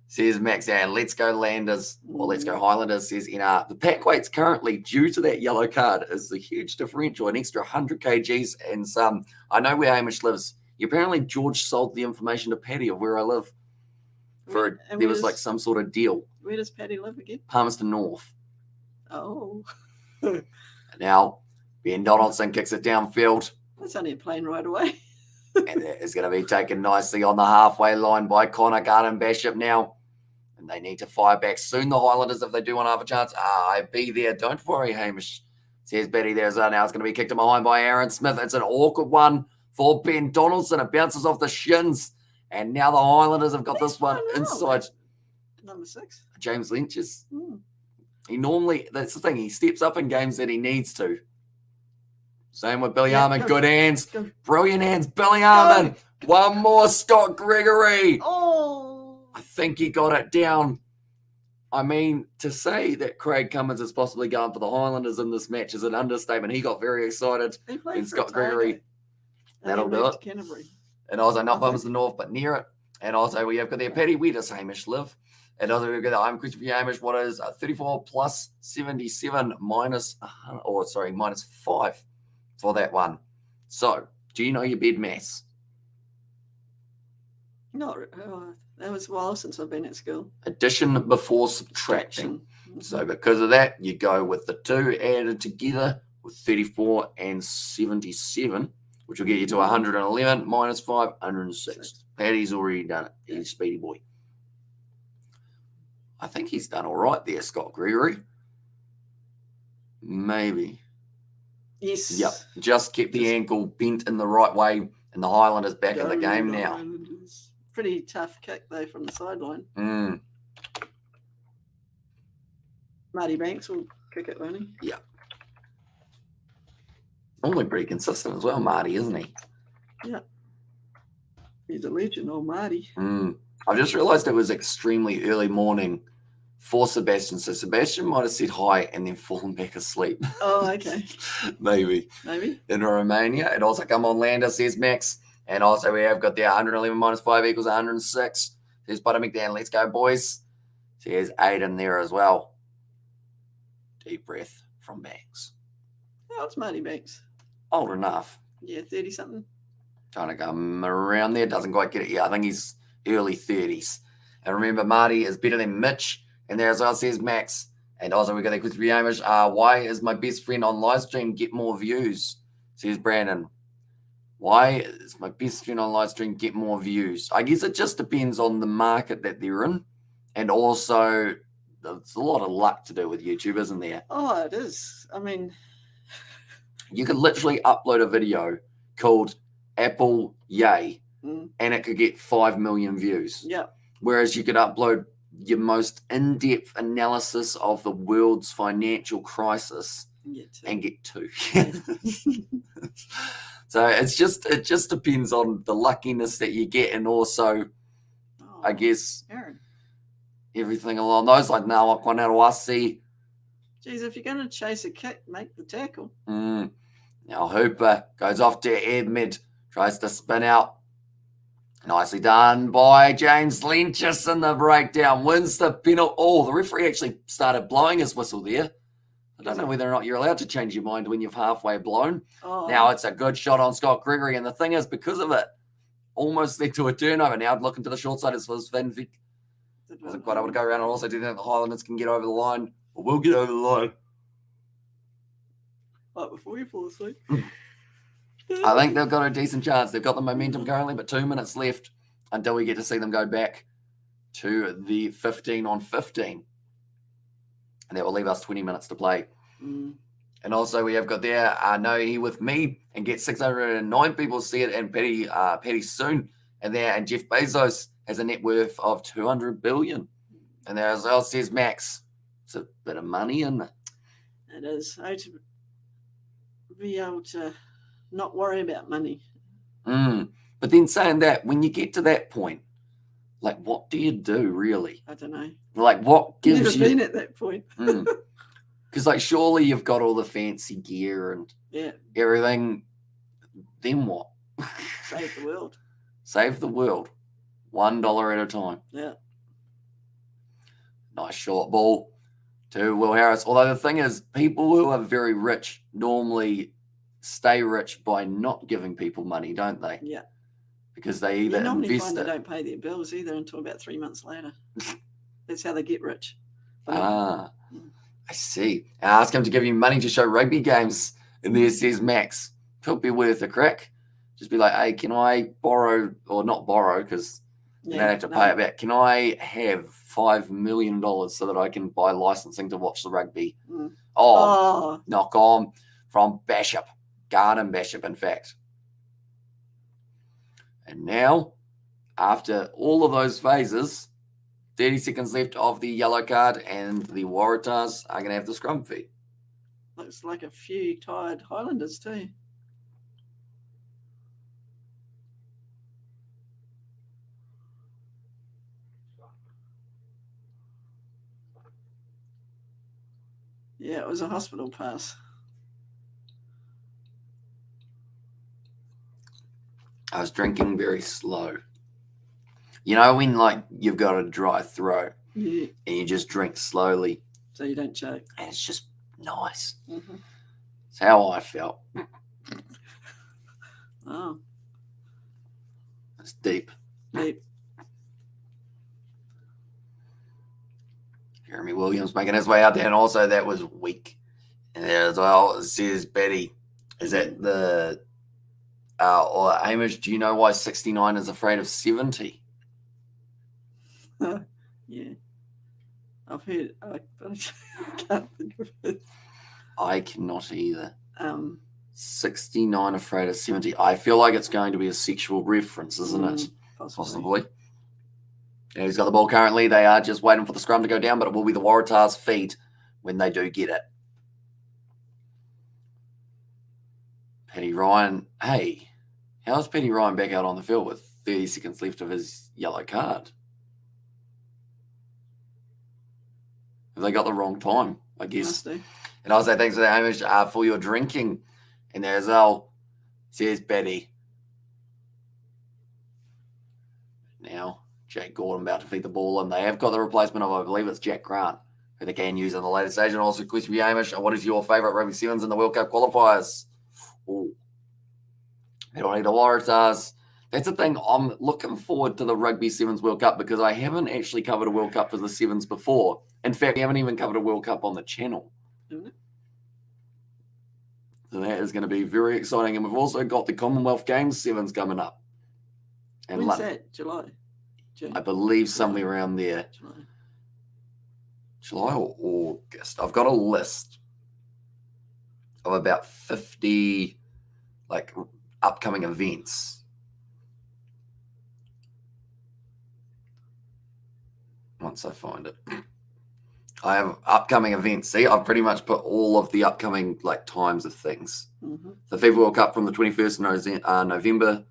Says Max, and let's go Landers, or let's go Highlanders, says NR. The pack weights currently, due to that yellow card, is a huge differential, an extra 100 kgs and some. I know where Hamish lives. Apparently, George sold the information to Paddy of where I live. There was like some sort of deal. Where does Paddy live again? Palmerston North. Oh. Now, Ben Donaldson kicks it downfield. That's only a plane right away. And it is going to be taken nicely on the halfway line by Connor Garden Bishop now. And they need to fire back soon, the Highlanders, if they do want to have a chance. I be there. Don't worry, Hamish. Says Betty there. Now it's going to be kicked in behind by Aaron Smith. It's an awkward one for Ben Donaldson. It bounces off the shins. And now the Highlanders have got this one inside. Number 6. James Lynch's. He normally, that's the thing, he steps up in games that he needs to. Same with Billy Harmon. Good hands. Brilliant hands. Billy Harmon. One more, Scott Gregory. I think he got it down. I mean, to say that Craig Cummins is possibly going for the Highlanders in this match is an understatement. He got very excited. And Scott Gregory. That'll do it. And also not Palmerston North, but near it. And also we have got there Paddy. Where does Hamish live? And also we've got the I'm Christopher Hamish. What is 34 plus 77 minus 5 for that one. So, do you know your bed mass? No, that was a while since I've been at school. Addition before subtraction. So because of that, you go with the 2 added together with 34 and 77, which will get you to 111 minus 5, 106. Paddy's already done it. He's a speedy boy. I think he's done all right there, Scott Gregory. Maybe. Yes. Yep. Just kept the ankle bent in the right way, and the Highlanders back in the game now. Pretty tough kick, though, from the sideline. Marty Banks will kick it, won't he? Yeah. Normally pretty consistent as well, Marty, isn't he? Yeah. He's a legend, old Marty. I've just realised it was extremely early morning for Sebastian. So Sebastian might have said hi and then fallen back asleep. Oh, okay. Maybe. In Romania. It also come on Lander, says Max. And also we have got the 111 minus 5 equals 106. There's Butter McDan. Let's go, boys. There's Aiden there as well. Deep breath from Banks. Oh, it's Marty Banks. Old enough. Yeah, 30-something. Trying to come around there. Doesn't quite get it. Yeah, I think he's early 30s. And remember, Marty is better than Mitch. And there as well says Max. And also we got that Christopher Hamish. Why is my best friend on live stream get more views? Says Brandon. Why is my best friend on live stream get more views? I guess it just depends on the market that they're in. And also, there's a lot of luck to do with YouTube, isn't there? Oh, it is. I mean, you could literally upload a video called Apple Yay, and it could get 5 million views. Yeah. Whereas you could upload your most in-depth analysis of the world's financial crisis and get 2. So it just depends on the luckiness that you get, and also, I guess, everything along those. Like now, Kwanawasi. Geez, if you're going to chase a kick, make the tackle. Now Hooper goes off to Edmund, tries to spin out. Nicely done by James Lynchis in the breakdown. Wins the penalty. Oh, the referee actually started blowing his whistle there. I don't know whether or not you're allowed to change your mind when you've halfway blown. Now it's a good shot on Scott Gregory. And the thing is, because of it, almost led to a turnover. Now looking to the short side as Van Vick wasn't quite able to go around. And also didn't think the Highlanders can get over the line. Or will get over the line. Right before you fall asleep. I think they've got a decent chance. They've got the momentum currently, but 2 minutes left. until we get to see them go back to the 15 on 15. And that will leave us 20 minutes to play. And also we have got there, Know He With Me, and get 609 people see it, and Patty Soon, and there, and Jeff Bezos has a net worth of 200 billion. And there as well, says Max, it's a bit of money, isn't it? It is. To be able to not worry about money. But then saying that, when you get to that point, like, what do you do, really? I don't know. Like, what gives you... Never been at that point. Because, like, surely you've got all the fancy gear and everything. Then what? Save the world. Save the world. $1 at a time. Yeah. Nice short ball to Will Harris. Although the thing is, people who are very rich normally stay rich by not giving people money, don't they? Yeah. Because they either normally invest find it. They don't pay their bills either until about 3 months later. That's how they get rich. I see. I ask him to give you money to show rugby games, and there says Max. Could be worth a crack. Just be like, hey, can I borrow, or not borrow, because you don't have to pay it back. Can I have $5 million so that I can buy licensing to watch the rugby? Knock on from Bishop, Garden Bishop, in fact. And now, after all of those phases, 30 seconds left of the yellow card, and the Waratahs are going to have the scrum feed. Looks like a few tired Highlanders too. Yeah, it was a hospital pass. I was drinking very slow. You know when, like, you've got a dry throat and you just drink slowly. So you don't choke. And it's just nice. It's how I felt. Oh. It's deep. Deep. Jeremy Williams making his way out there, and also that was weak. And there as well, says Betty, is that the, or Hamish, do you know why 69 is afraid of 70? Yeah. I've heard, but I can't think of it. I cannot either. 69 afraid of 70. I feel like it's going to be a sexual reference, isn't it? Possibly. Yeah, he's got the ball currently. They are just waiting for the scrum to go down, but it will be the Waratahs' feed when they do get it. Paddy Ryan. Hey, how's Paddy Ryan back out on the field with 30 seconds left of his yellow card? Have they got the wrong time, I guess? And I'll say thanks for that, Hamish, for your drinking. And there's Al, says Betty. Now, Jake Gordon about to feed the ball, and they have got the replacement of, I believe it's Jack Grant, who they can use in the later stage. And also, question for you, Hamish, what is your favourite rugby sevens in the World Cup qualifiers? Ooh. They don't need the Waratahs. That's the thing. I'm looking forward to the Rugby Sevens World Cup because I haven't actually covered a World Cup for the Sevens before. In fact, we haven't even covered a World Cup on the channel. So that is going to be very exciting. And we've also got the Commonwealth Games Sevens coming up. And when's that? July? June? I believe somewhere around there. July or August. I've got a list of about 50 like upcoming events. Once I find it, I have upcoming events. See, I've pretty much put all of the upcoming like times of things. The FIFA World Cup from the 21st of November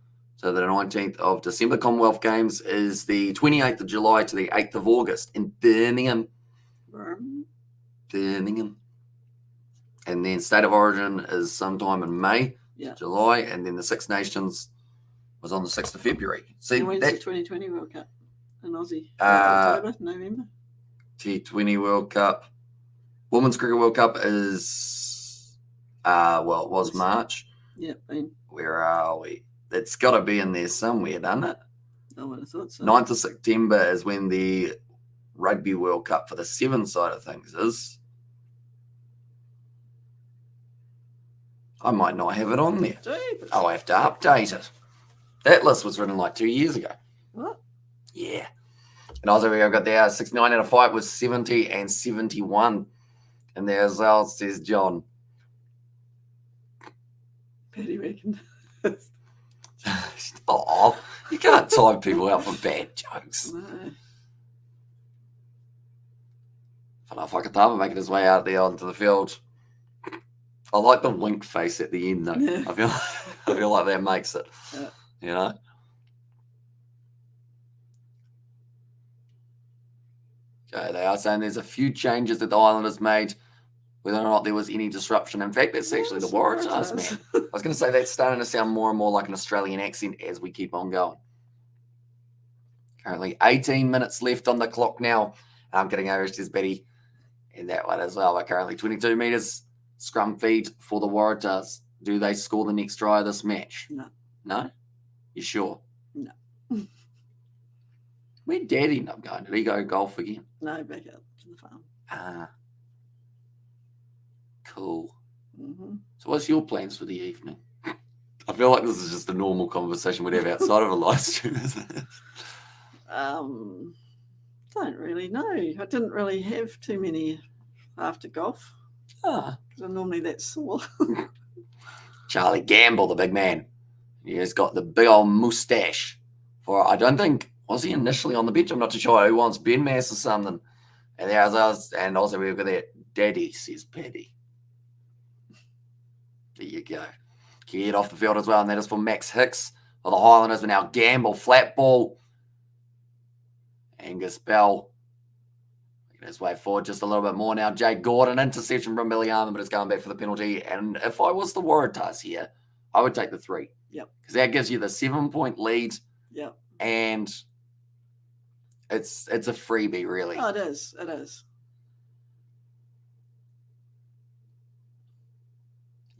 to the 19th of December. Commonwealth Games is the 28th of July to the 8th of August in Birmingham. And then State of Origin is sometime in May, July, and then the Six Nations was on the 6th of February. See, and when's the 2020 World Cup in Aussie? October, November? T20 World Cup. Women's Cricket World Cup is, it was March. Yeah. Where are we? It's got to be in there somewhere, doesn't it? I would have thought so. 9th of September is when the Rugby World Cup for the Sevens side of things is. I might not have it on there. I'll have to update it. That list was written like 2 years ago. What? Yeah. And also we got there 69 out of fight was 70 and 71. And there as well, says John. Petty reckon. Oh, you can't time people out for bad jokes. No. Fakatava making his way out there onto the field. I like the wink face at the end though. Yeah. I feel like that makes it. Yeah. You know? Okay, they are saying there's a few changes that the Highlanders made, whether or not there was any disruption. In fact, that's actually the Waratahs, man. I was going to say that's starting to sound more and more like an Australian accent as we keep on going. Currently 18 minutes left on the clock now. I'm getting over to Betty in that one as well. But currently 22 metres scrum feed for the Waratahs. Do they score the next try of this match? No. No? You sure? No. Where'd Dad end up going? Did he go golf again? No, back out to the farm. Ah. Cool. Mm-hmm. So what's your plans for the evening? I feel like this is just a normal conversation we'd have outside of a live stream, isn't it? Don't really know. I didn't really have too many after golf. Ah. Because I'm normally that sore. Charlie Gamble, the big man. He's got the big old moustache. I don't think, was he initially on the bench? I'm not too sure. Who wants Ben Mass or something? And there's us, and also we've got that Daddy, says Paddy. There you go. Get off the field as well, and that is for Max Hicks of the Highlanders. But now Gamble, flat ball. Angus Bell making his way forward just a little bit more now. Jake Gordon, interception from Billy Armour, but it's going back for the penalty. And if I was the Waratahs here, I would take the 3. Yep. Because that gives you the 7-point lead. Yep. And it's a freebie, really. Oh, it is. It is.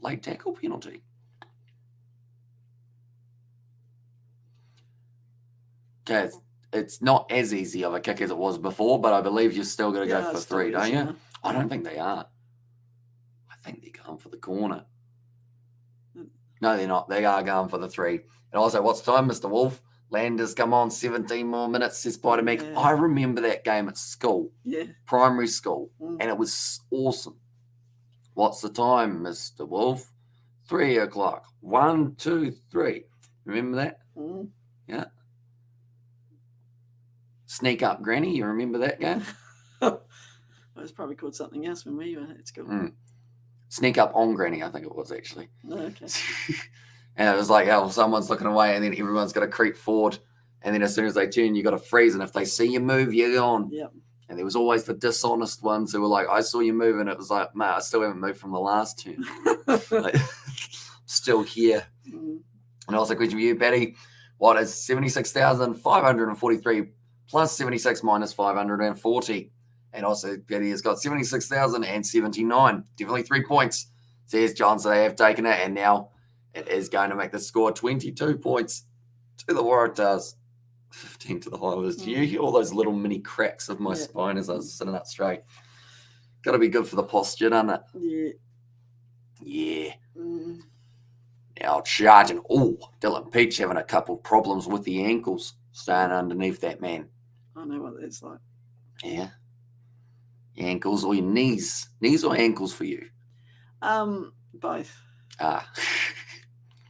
Late tackle penalty. Okay, it's not as easy of a kick as it was before, but I believe you're still going to go for 3, don't you? Yeah. I don't think they are. I think they're going for the corner. No, they're not. They are going for the 3. And also, what's the time, Mr. Wolf? Landers, come on, 17 more minutes, says Spider-Meg. Yeah. I remember that game at school. Yeah. Primary school. Mm. And it was awesome. What's the time, Mr. Wolf? 3 o'clock. 1, 2, 3. Remember that? Mm. Yeah. Sneak Up Granny, you remember that game? It was probably called something else when we were at school. Mm. Sneak Up on Granny, I think it was actually. Oh, okay. And it was like, oh, someone's looking away, and then everyone's got to creep forward. And then as soon as they turn, you got to freeze. And if they see you move, you're gone. Yep. And there was always the dishonest ones who were like, I saw you move. And it was like, mate, I still haven't moved from the last turn. Like, still here. Mm. And also, question for you, Betty. What is 76,543 plus 76 minus 540? And also, Betty has got 76,079. Definitely 3 points. Says John, so they have taken it. And now it is going to make the score 22 points to the Waratahs, 15 to the Highlanders. Do you hear all those little mini cracks of my spine as I was sitting up straight? Got to be good for the posture, doesn't it? Yeah. Yeah. Mm. Now charging. Oh, Dylan Peach having a couple problems with the ankles staying underneath that man. I know what that's like. Yeah. Your ankles or your knees? Knees or ankles for you? Both. Ah.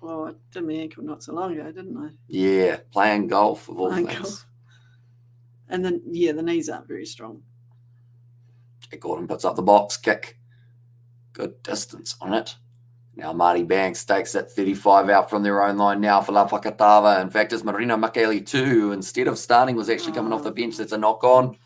Well, I did my ankle not so long ago, didn't I? Yeah, playing golf of all Playing things. golf. And then, yeah, the knees aren't very strong. Gordon puts up the box kick. Good distance on it. Now Marty Banks takes that 35 out from their own line now for La Fakatava. In fact, it's Marino Makeli too, who instead of starting was actually coming off the bench. That's a knock-on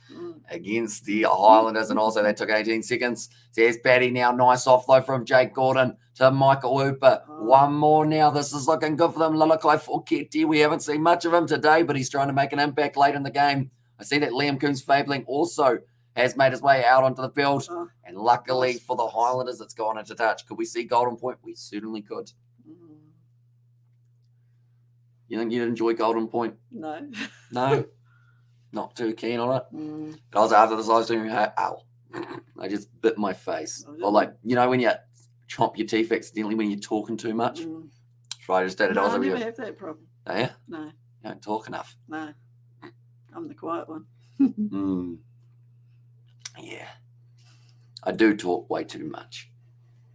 against the Highlanders, and also they took 18 seconds. There's Paddy now. Nice offload from Jake Gordon to Michael Hooper. One more now. This is looking good for them. Lalakai Forketti. We haven't seen much of him today, but he's trying to make an impact late in the game. I see that Liam Coombs-Fabling also has made his way out onto the field. And luckily for the Highlanders, it's gone into touch. Could we see Golden Point? We certainly could. You think you'd enjoy Golden Point? No. No? Not too keen on it? But I was after this live stream, ow. I just bit my face. Or like, you know, when you chomp your teeth accidentally when you're talking too much? So I just did it. No, I never have that problem. Oh, yeah? No. You don't talk enough. No. I'm the quiet one. Yeah. I do talk way too much.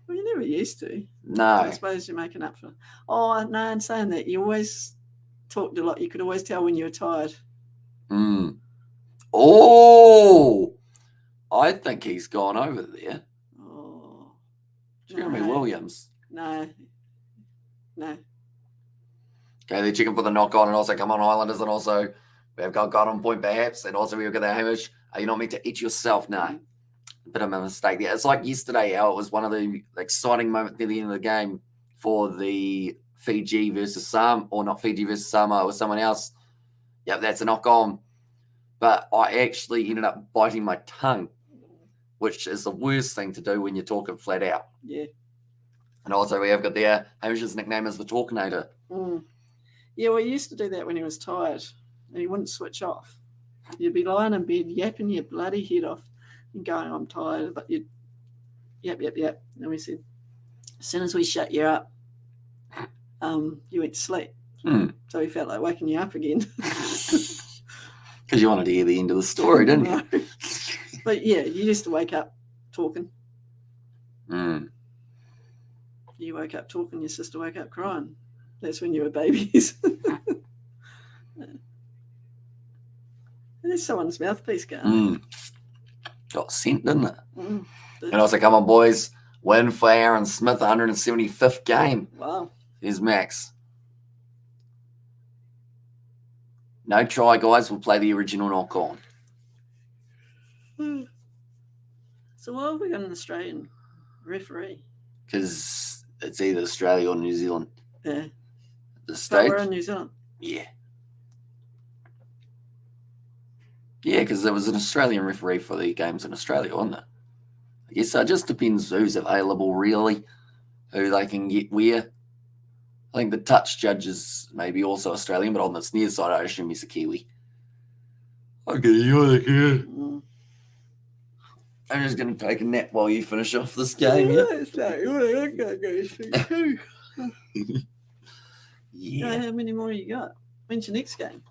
Well, you never used to. No. I suppose you're making up for it. Oh, no, I'm saying that. You always talked a lot. You could always tell when you were tired. Oh, I think he's gone over there. Oh. Jeremy Williams. No. Okay, they're checking for the knock on, and also come on Highlanders, and also we have got on point perhaps, and also we've got that Hamish. Are you not meant to eat yourself? No. Bit of a mistake there. It's like yesterday, how it was one of the exciting moments near the end of the game for the Fiji versus Samoa, or not Fiji versus Samoa, or someone else. Yep, that's a knock on. But I actually ended up biting my tongue, which is the worst thing to do when you're talking flat out. Yeah. And also we have got there, Hamish's nickname is the Talkinator. Yeah, well, he used to do that when he was tired, and he wouldn't switch off. You'd be lying in bed, yapping your bloody head off, and going, I'm tired, but you'd yap. And we said, as soon as we shut you up, you went to sleep. So he felt like waking you up again. Because you wanted to hear the end of the story, didn't you? But yeah, you used to wake up talking. You woke up talking, your sister woke up crying. That's when you were babies. There's someone's mouthpiece going. Got sent, didn't it? And also, come on, boys. Win for Aaron Smith, 175th game. Wow. Here's Max. No try, guys. We'll play the original knock on. So why have we got an Australian referee? Because it's either Australia or New Zealand. Yeah. The stage. But we're in New Zealand. Yeah. Yeah, because there was an Australian referee for the games in Australia, wasn't there? I guess it just depends who's available, really, who they can get where. I think the touch judge is maybe also Australian, but on this near side, I assume he's a Kiwi. Okay, you're the Kiwi. I'm just going to take a nap while you finish off this game. Yeah. How many more you got? When's your next game?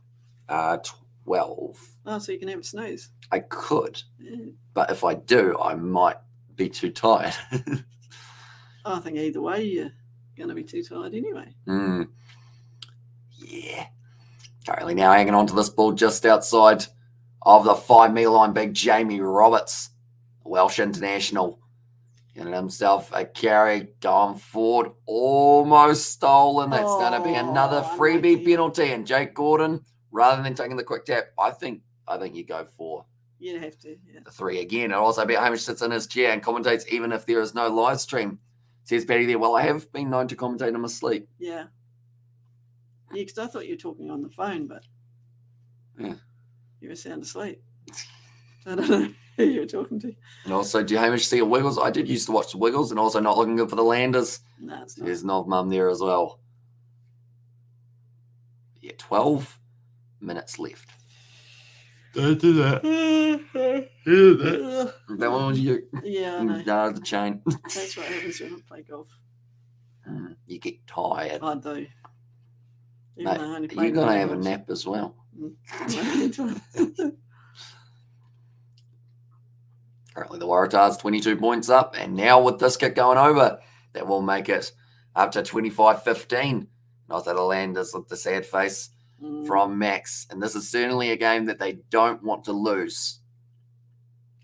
12. Oh, so you can have a snooze. I could, but if I do, I might be too tired. I think either way, you're going to be too tired anyway. Yeah. Currently now hanging on to this ball just outside of the 5 metre line, big Jamie Roberts, Welsh international. Getting himself a carry, going forward, almost stolen. That's going to be another freebie penalty. And Jake Gordon, rather than taking the quick tap, I think you go for You'd have to, the 3 again. And also, Hamish sits in his chair and commentates even if there is no live stream. Says Patty there, well, I have been known to commentate in my sleep. Yeah. Yeah, because I thought you were talking on the phone, but you were sound asleep. I don't know who you were talking to. And also, do Hamish see a Wiggles? I did used to watch the Wiggles, and also not looking good for the Landers. No, it's not. There's Nov Mum there as well. Yeah, 12 minutes left. Don't do that. That one was you. Yeah, I know. No, the chain. That's what happens when I play golf. You get tired. I do. Mate, you're going to have a nap as well. Currently, the Waratahs 22 points up, and now with this kick going over, that will make it up to 25-15. Not that the Landers with the sad face from Max, and this is certainly a game that they don't want to lose.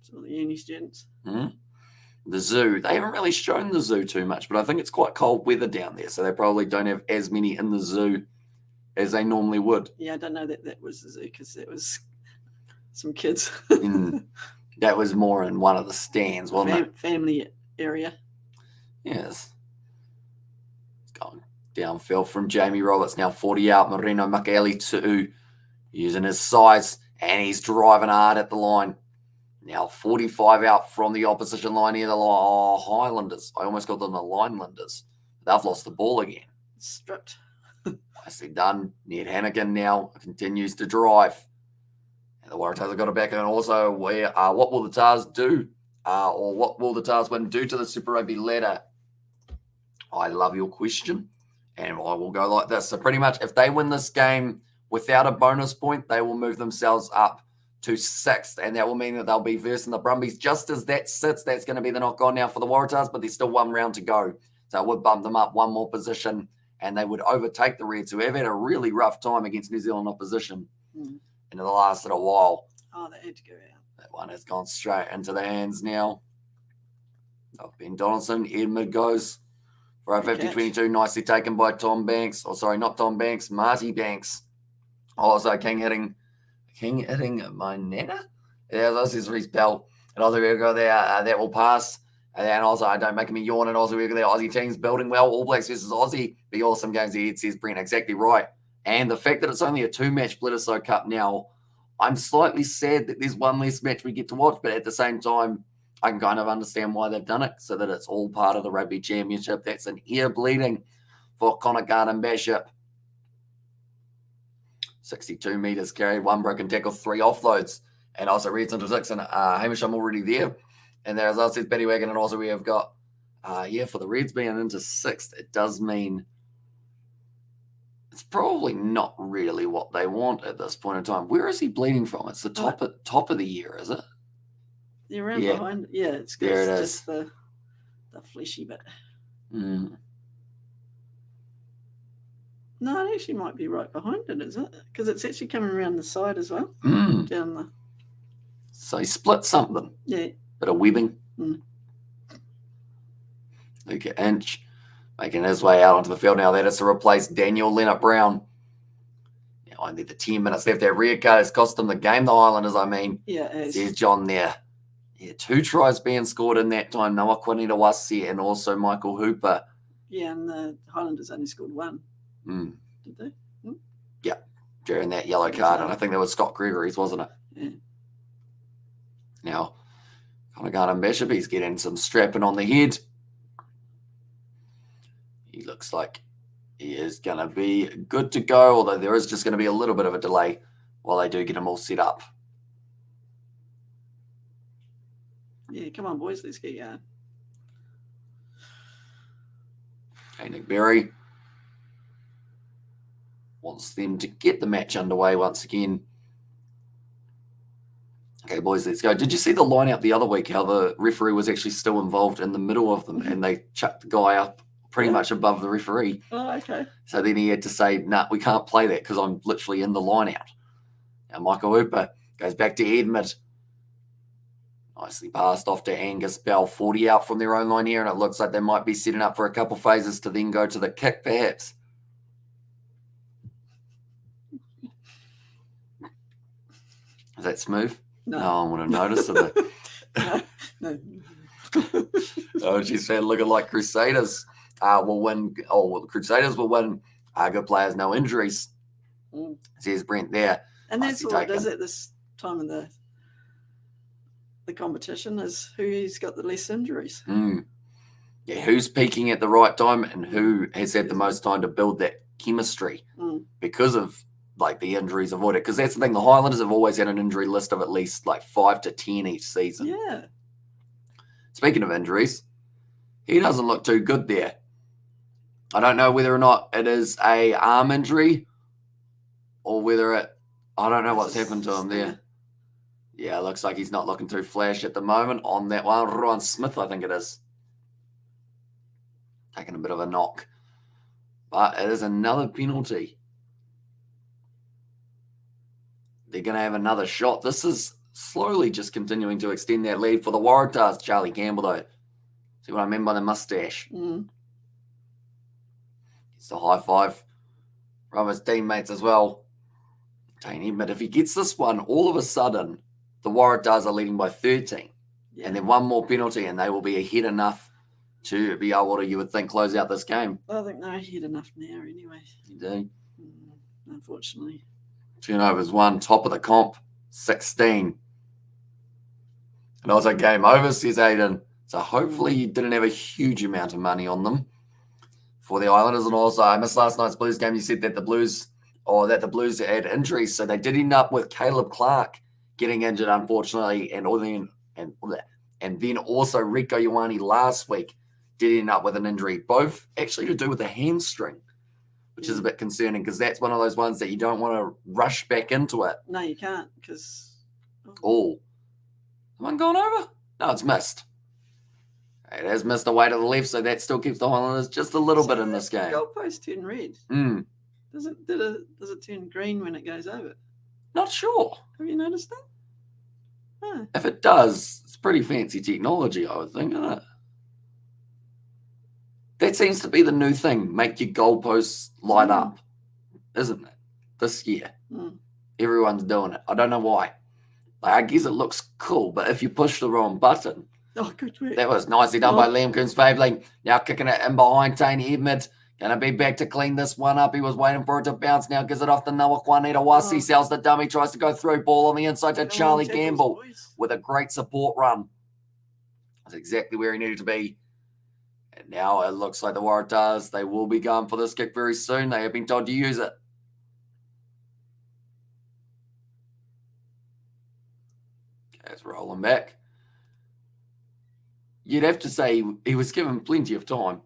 So the uni students. The zoo, they haven't really shown the zoo too much, but I think it's quite cold weather down there, so they probably don't have as many in the zoo as they normally would. Yeah, I don't know that was the zoo because it was some kids. That was more in one of the stands, wasn't it? Family area. Yes. It's going downfield from Jamie Roberts. Now 40 out. Marino Makaeli 2 using his size, and he's driving hard at the line. Now 45 out from the opposition line near the line. Oh, Highlanders. I almost got them the Linelanders. They've lost the ball again. Stripped. Nicely done. Ned Hannigan now continues to drive. And the Waratahs have got it back. And also, what will the Tars do? Or what will the Tars win do to the Super Rugby ladder? I love your question. And I will go like this. So pretty much, if they win this game Without a bonus point, they will move themselves up to 6th, and that will mean that they'll be versing the Brumbies. Just as that sits, that's going to be the knock-on now for the Waratahs, but there's still one round to go. So it would bump them up one more position, and they would overtake the Reds, who have had a really rough time against New Zealand opposition into the last little while. Oh, they had to go out. That one has gone straight into the hands now of Ben Donaldson. Edmund goes for a 50-22, nicely taken by Tom Banks. Oh, sorry, not Tom Banks, Marty Banks. Also, King hitting my nana. Yeah, this is his bell. And also, we'll go there. That will pass. And then also, don't make me yawn. And also, we'll go there. Aussie team's building well. All Blacks versus Aussie. Be awesome games ahead, says Brent. Exactly right. And the fact that it's only a 2-match Bledisloe Cup now, I'm slightly sad that there's one less match we get to watch. But at the same time, I can kind of understand why they've done it, so that it's all part of the Rugby Championship. That's an ear bleeding for Connor Garden-Bishop. 62 metres carried, 1 broken tackle, 3 offloads. And also Reds into 6, and Hamish, I'm already there. And there, as I said, Betty Wagon, and also we have got, for the Reds being into 6th, it does mean it's probably not really what they want at this point in time. Where is he bleeding from? It's the top of the year, is it? Yeah, around behind. Yeah, it's good. There it is. Just the fleshy bit. No, it actually might be right behind it, is it? Because it's actually coming around the side as well. Down the. So he split something. Yeah. Bit of webbing. Luca Inch making his way out onto the field now. That is to replace Daniel Leonard-Brown. Now only the 10 minutes left. That red card has cost them the game, the Highlanders, I mean. Yeah, it is. There's John there. Yeah, 2 tries being scored in that time. Noah Quinitawasi and also Michael Hooper. Yeah, and the Highlanders only scored 1. Did they? Yeah, during that yellow card. And I think that was Scott Gregory's, wasn't it? Yeah. Now, Connor Garden-Bishop, he's getting some strapping on the head. He looks like he is going to be good to go, although there is just going to be a little bit of a delay while they do get him all set up. Yeah, come on, boys, let's get going. Okay, Nick Berry wants them to get the match underway once again. Okay, boys, let's go. Did you see the line out the other week, how the referee was actually still involved in the middle of them, and they chucked the guy up pretty much above the referee? Oh, okay. So then he had to say, nah, we can't play that because I'm literally in the line out. Now Michael Hooper goes back to Edmund. Nicely passed off to Angus Bell. 40 out from their own line here, and it looks like they might be setting up for a couple phases to then go to the kick, perhaps. Is that smooth? No one would have noticed it. No. Oh, she said, looking like Crusaders will win. Oh, well, the Crusaders will win. Good players, no injuries. Says Brent there. And that's what it does at this time of the competition, is who's got the less injuries. Yeah, who's peaking at the right time and who has had the most time to build that chemistry because of like the injuries avoided. Because that's the thing, the Highlanders have always had an injury list of at least like 5 to 10 each season. Yeah. Speaking of injuries, he doesn't look too good there. I don't know whether or not it is a arm injury or whether I don't know what's happened to him there. Yeah, it looks like he's not looking too flash at the moment on that one. Ryan Smith, I think it is. Taking a bit of a knock. But it is another penalty. They're going to have another shot. This is slowly just continuing to extend that lead for the Waratahs. Charlie Campbell, though. See what I mean by the mustache? It's the high five from his teammates as well. But if he gets this one, all of a sudden, the Waratahs are leading by 13. Yeah. And then one more penalty, and they will be ahead enough to be able to, you would think, close out this game. I think they're ahead enough now anyway. You do? Unfortunately. Turnovers 1, top of the comp, 16. And also game over, says Aiden. So hopefully you didn't have a huge amount of money on them for the Islanders. And also, I missed last night's Blues game. You said that the Blues had injuries. So they did end up with Caleb Clark getting injured, unfortunately. And then also Rico Ioane last week did end up with an injury, both actually to do with the hamstring. which is a bit concerning because that's one of those ones that you don't want to rush back into it. No, you can't because... Oh. One gone over? No, it's missed. It has missed away to the left, so that still keeps the Highlanders just a little bit in this game. The goalpost turn red. Does it turn green when it goes over? Not sure. Have you noticed that? No. If it does, it's pretty fancy technology, I would think, isn't it? That seems to be the new thing. Make your goalposts light up, isn't it? This year. Everyone's doing it. I don't know why. I guess it looks cool, but if you push the wrong button... Oh, good work. That was nicely done by Liam Coons-Fabling. Now kicking it in behind Taney Edmund. Going to be back to clean this one up. He was waiting for it to bounce. Now gives it off to Noah Kwanita-Wasi. Sells the dummy. Tries to go through. Ball on the inside to Charlie Gamble with a great support run. That's exactly where he needed to be. And now it looks like the Waratahs, they will be going for this kick very soon. They have been told to use it. Okay, it's rolling back. You'd have to say he was given plenty of time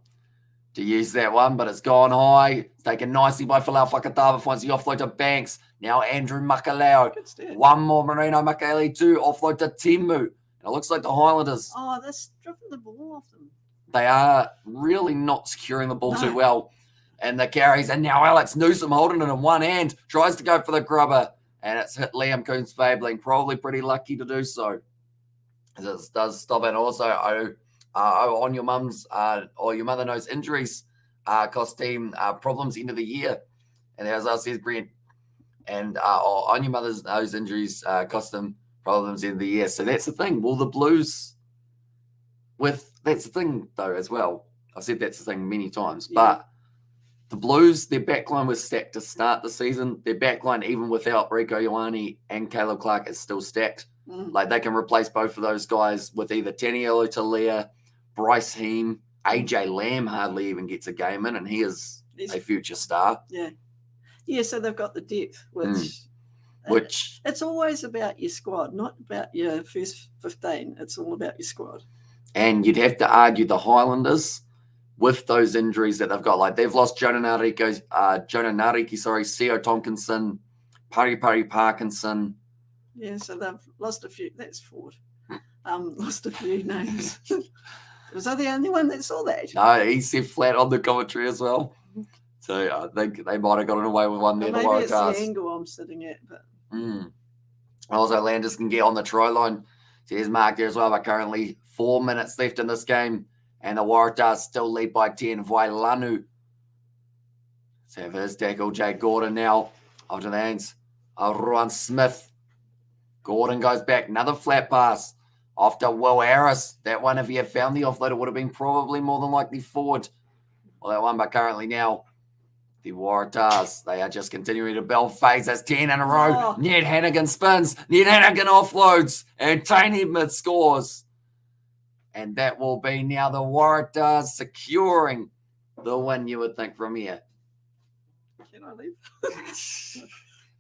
to use that one, but it's gone high. It's taken nicely by Falau Whakatava. Finds the offload to Banks. Now Andrew Makaleo. One more Marino Makaele, 2. Offload to Timu. And it looks like the Highlanders. Oh, they're stripping the ball off them. They are really not securing the ball too well. And the carries. And now Alex Newsom holding it in one hand. Tries to go for the grubber. And it's hit Liam Coons-Fabling. Probably pretty lucky to do so. It does stop it. Also, on your mum's or your mother knows injuries cost team problems end of the year. And as I said, Brent, and on your mother's nose injuries cost them problems end of the year. So that's the thing. Will the Blues that's the thing though as well. I've said that's the thing many times, but the Blues, their backline was stacked to start the season. Their backline, even without Rico Ioane and Caleb Clark, is still stacked. Like they can replace both of those guys with either Taniela Talia, Bryce Heem, AJ Lamb hardly even gets a game in, and he's a future star. Yeah. So they've got the depth, which it's always about your squad, not about your first 15. It's all about your squad. And you'd have to argue the Highlanders with those injuries that they've got. Like they've lost Jonah Nariki, Sio Tonkinson, Pari Parkinson. Yeah, so they've lost a few. That's Ford. Lost a few names. Was I the only one that saw that? No, he said flat on the commentary as well. So I think they might have gotten away with one there. Maybe it's the angle I'm sitting at. But Also, Landers can get on the try line. So here's Mark there as well. But currently 4 minutes left in this game. And the Waratahs still lead by 10. Vailanu. So for his tackle, Jake Gordon now. After the hands of Rowan Smith. Gordon goes back. Another flat pass. Off to Will Harris. That one, if he had found the offload, it would have been probably more than likely forward. Well, that one, but currently now, the Waratahs, they are just continuing to build phase. That's 10 in a row. Ned Hannigan spins. Ned Hannigan offloads. And Tane Edmund scores. And that will be now the Waratahs securing the win, you would think, from here. Can I leave?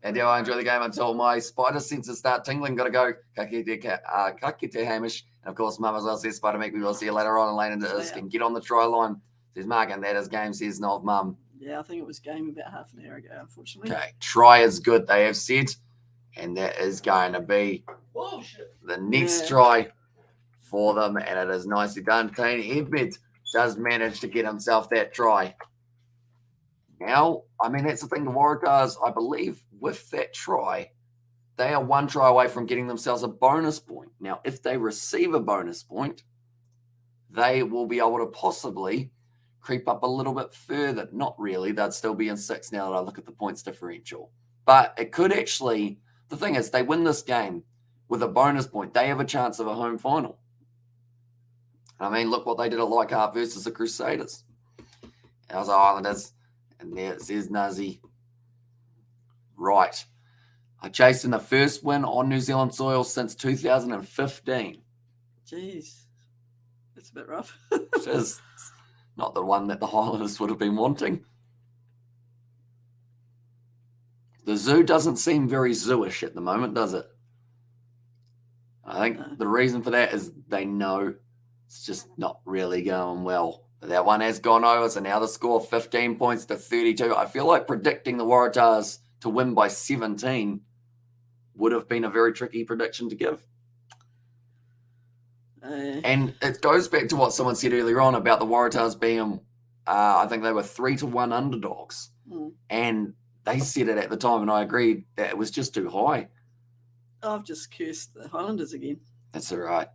And now I enjoy the game until my spider senses start tingling. Got to go. Kakite Hamish. And of course, Mum as well says, Spider make me. We'll see you later on. And Lane can get on the try line. Says Mark, and that is game, says Nov Mum. Yeah, I think it was game about half an hour ago, unfortunately. Okay, try is good, they have said. And that is going to be the next try for them. And it is nicely done. Tane Edmund does manage to get himself that try. Now, I mean, that's the thing. The Waratahs, I believe, with that try, they are one try away from getting themselves a bonus point. Now, if they receive a bonus point, they will be able to possibly creep up a little bit further. Not really. They'd still be in 6 now that I look at the points differential. But it could actually, the thing is, they win this game with a bonus point. They have a chance of a home final. I mean, look what they did at Leichhardt versus the Crusaders. That was the Highlanders. And there it says Nazi. Right. I chased in the first win on New Zealand soil since 2015. Jeez. That's a bit rough. Which is not the one that the Highlanders would have been wanting. The zoo doesn't seem very zooish at the moment, does it? I think the reason for that is they know it's just not really going well But that one has gone over, so now the score 15 points to 32. I feel like predicting the Waratahs to win by 17 would have been a very tricky prediction to give. And it goes back to what someone said earlier on about the Waratahs being, I think they were 3-1 underdogs. And they said it at the time, and I agreed that it was just too high. I've just cursed the Highlanders again. That's all right.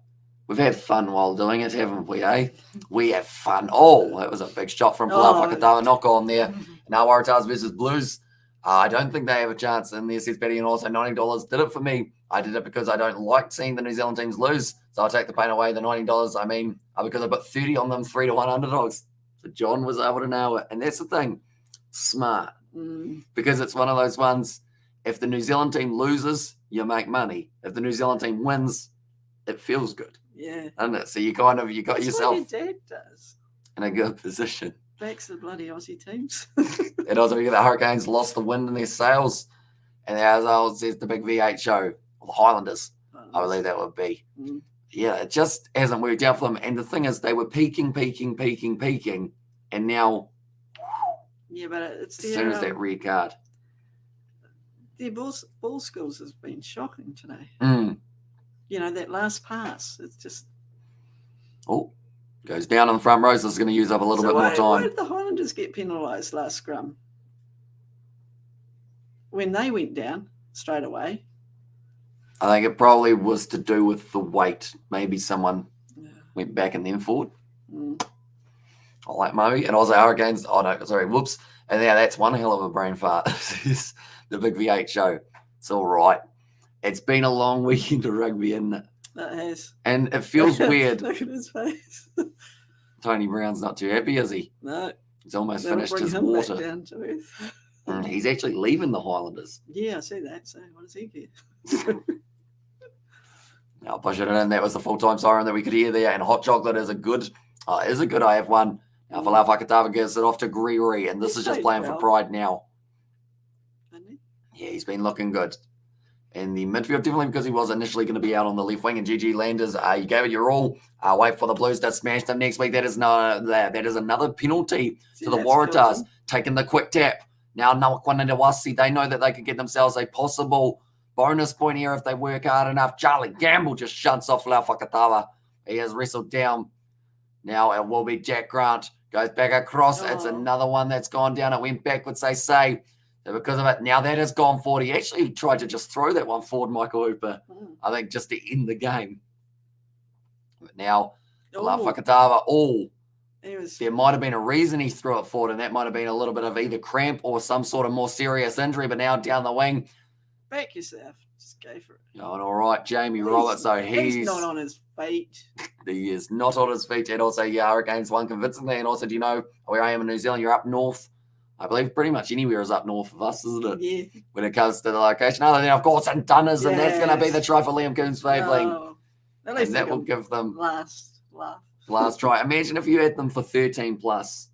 We've had fun while doing it, haven't we, eh? We have fun. Oh, that was a big shot from Palau Whakatawa. Knock on there. Now Waratahs versus Blues. I don't think they have a chance in there, says Betty, and also $90 did it for me. I did it because I don't like seeing the New Zealand teams lose, so I'll take the pain away. The $90, I mean, because I put 30 on them, 3-1 underdogs. So John was able to nail it. And that's the thing. Smart. Because it's one of those ones, if the New Zealand team loses, you make money. If the New Zealand team wins, it feels good. Yeah. Doesn't it? So you got That's yourself what your dad does. in a good position. Backs the bloody Aussie teams. And also, the Hurricanes lost the wind in their sails. And as I says, the big V8 show, the Highlanders, I believe that would be. Yeah, it just hasn't worked out for them. And the thing is, they were peaking. And now, yeah, but it's as soon as that red card. Their ball skills has been shocking today. You know, that last pass, it's just... Oh, goes down on the front rows. This is going to use up a little bit more time. Why did the Highlanders get penalised last scrum? When they went down straight away. I think it probably was to do with the weight. Maybe someone went back and then forward. I like maybe. And also Hurricanes. Oh, no, sorry. Whoops. And now that's one hell of a brain fart. The big V8 show. It's all right. It's been a long weekend of rugby, isn't it? It has. And it feels weird. Look at his face. Tony Brown's not too happy, is he? No. He's almost finished his water. Back down to earth. He's actually leaving the Highlanders. Yeah, I see that. So what does he get? I'll push it in. That was the full-time siren that we could hear there. And hot chocolate is a good I have one. Now Palau Whakatawa gives it off to Gregory, and this is just playing for pride now. Yeah, he's been looking good. In the midfield, definitely because he was initially going to be out on the left wing. And GG Landers, you gave it your all. Wait for the Blues to smash them next week. That is another penalty to the Waratahs. Taking the quick tap. Now Nawakwanandawasi, they know that they could get themselves a possible bonus point here if they work hard enough. Charlie Gamble just shunts off Palau Whakatawa. He has wrestled down. Now it will be Jack Grant. Goes back across. It's another one that's gone down. It went backwards, they say. So because of it, now that has gone forward. He actually tried to just throw that one forward, Michael Hooper, I think, just to end the game. But now, Palau Whakatawa, there might have been a reason he threw it forward, and that might have been a little bit of either cramp or some sort of more serious injury. But now down the wing. Back yourself. Just go for it. Going all right, Jamie Roberts. So he's not on his feet. He is not on his feet. And also, Hurricanes won convincingly. And also, do you know where I am in New Zealand? You're up north. I believe pretty much anywhere is up north of us, isn't it? Yeah. When it comes to the location. Other than, of course, in Dunners, and that's going to be the try for Liam Coons-Favling. And that will give them last try. Imagine if you had them for 13 plus.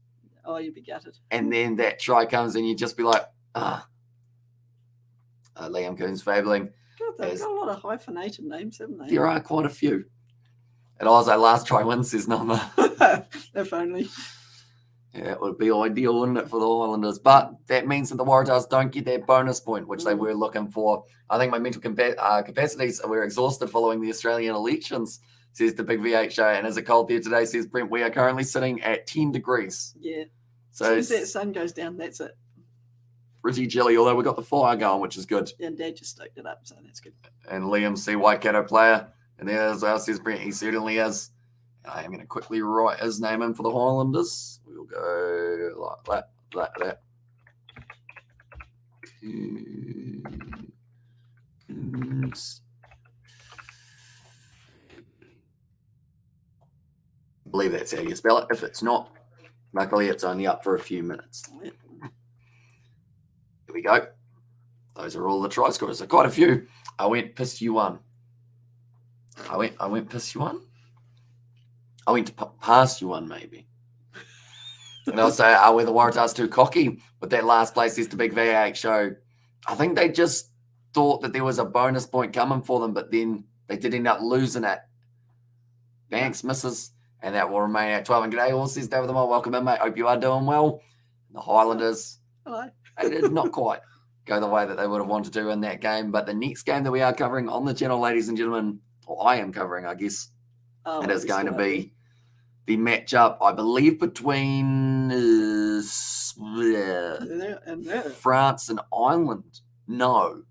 Oh, you'd be gutted. And then that try comes and you'd just be like, Liam Coons-Favling. God, they've got a lot of hyphenated names, haven't they? There are quite a few. And also, last try wins his number. If only. Yeah, it would be ideal, wouldn't it, for the Highlanders? But that means that the Waratahs don't get their bonus point, which they were looking for. I think my mental capacities were exhausted following the Australian elections, says the Big V8 show. And as a cold there today, says Brent, we are currently sitting at 10 degrees. Yeah. So as soon as that sun goes down, that's it. Pretty chilly, although we've got the fire going, which is good. Yeah, Dad just stoked it up, so that's good. And Liam C. Waikato player. And there as well, says Brent, he certainly is. I am going to quickly write his name in for the Highlanders. We'll go like that. I believe that's how you spell it. If it's not, luckily it's only up for a few minutes. Here we go. Those are all the try scorers. So quite a few. I went piss you one. I went piss you one. I went to pass you one, maybe. And also, were the Waratahs too cocky with that last place? Is the Big V8 show. I think they just thought that there was a bonus point coming for them, but then they did end up losing it. Banks misses, And that will remain at 12. And g'day all, says David the Mole. Welcome in, mate. Hope you are doing well. The Highlanders. Hello. They did not quite go the way that they would have wanted to in that game. But the next game that we are covering on the channel, ladies and gentlemen, or I am covering, I guess, it is going to be the matchup, I believe, between France and Ireland. No.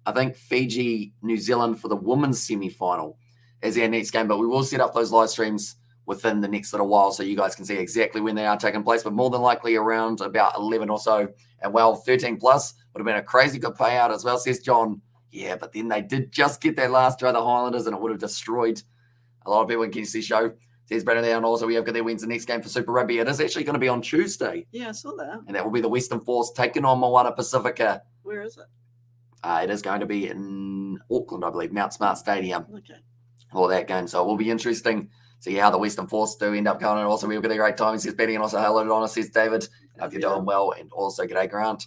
I think Fiji, New Zealand for the women's semi-final is our next game. But we will set up those live streams within the next little while so you guys can see exactly when they are taking place. But more than likely around about 11 or so. And, well, 13 plus would have been a crazy good payout as well, says John. Yeah, but then they did just get that last try, the Highlanders, and it would have destroyed a lot of people in KC show. Says Brandon there, and also we have got their wins the next game for Super Rugby. It is actually going to be on Tuesday. Yeah, I saw that. And that will be the Western Force taking on Moana Pacifica. Where is it? It is going to be in Auckland, I believe, Mount Smart Stadium. Okay. For that game. So it will be interesting to see how the Western Force do end up going. And also we've got a great time. He says Betty, and also hello to Honor, says David. Hope you're doing well. And also g'day Grant.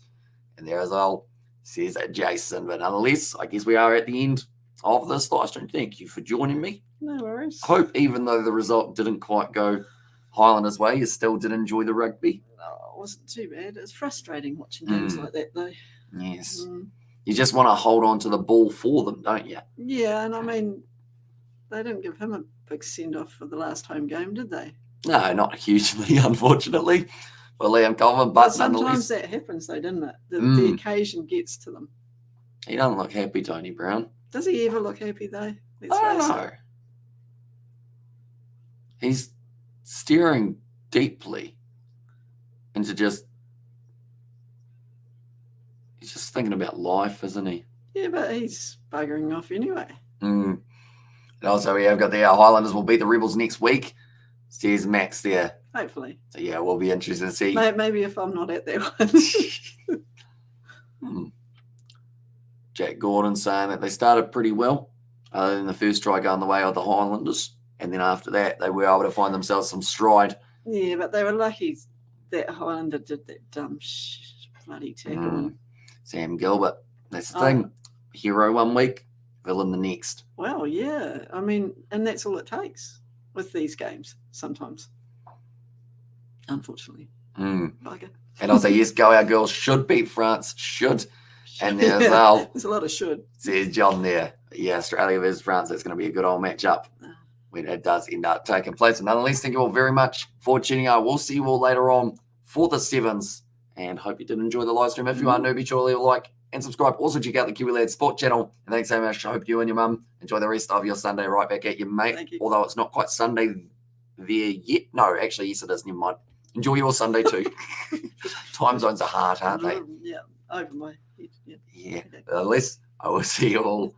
And there as well, says Jason. But nonetheless, I guess we are at the end of this live stream. Thank you for joining me. No worries. Hope even though the result didn't quite go Highlanders' way, you still did enjoy the rugby. No, it wasn't too bad. It's frustrating watching games like that, though. Yes. You just want to hold on to the ball for them, don't you? Yeah, and I mean, they didn't give him a big send-off for the last home game, did they? No, not hugely, unfortunately, for Liam Colvin. But sometimes that happens, though, doesn't it? The occasion gets to them. He doesn't look happy, Tony Brown. Does he ever look happy, though? I don't know. He's staring deeply into just... He's just thinking about life, isn't he? Yeah, but he's buggering off anyway. And also, we have got the Highlanders will beat the Rebels next week. Says Max there. Hopefully. So, yeah, we'll be interested to see. Maybe if I'm not at that one. Jack Gordon saying that they started pretty well, other than the first try going the way of the Highlanders. And then after that, they were able to find themselves some stride. Yeah, but they were lucky that Highlander did that dumb bloody tackle. Sam Gilbert. That's the thing. Hero one week, villain the next. Well, yeah. I mean, and that's all it takes with these games sometimes. Unfortunately. Bugger. And I'll say, yes, go our girls should beat France. Should. And there's there's a lot of should. Says John there. Yeah, Australia versus France. That's going to be a good old matchup when it does end up taking place. And nonetheless, thank you all very much for tuning in. We'll see you all later on for the sevens. And hope you did enjoy the live stream. If you are new, be sure to leave a like and subscribe. Also, check out the Kiwi Lad Sport channel. And thanks so much. I hope you and your mum enjoy the rest of your Sunday right back at you, mate. Thank you. Although it's not quite Sunday there yet. No, actually, yes, it is. Never mind. Enjoy your Sunday too. Time zones are hard, aren't they? Yeah, over my head. Yeah. At least I will see you all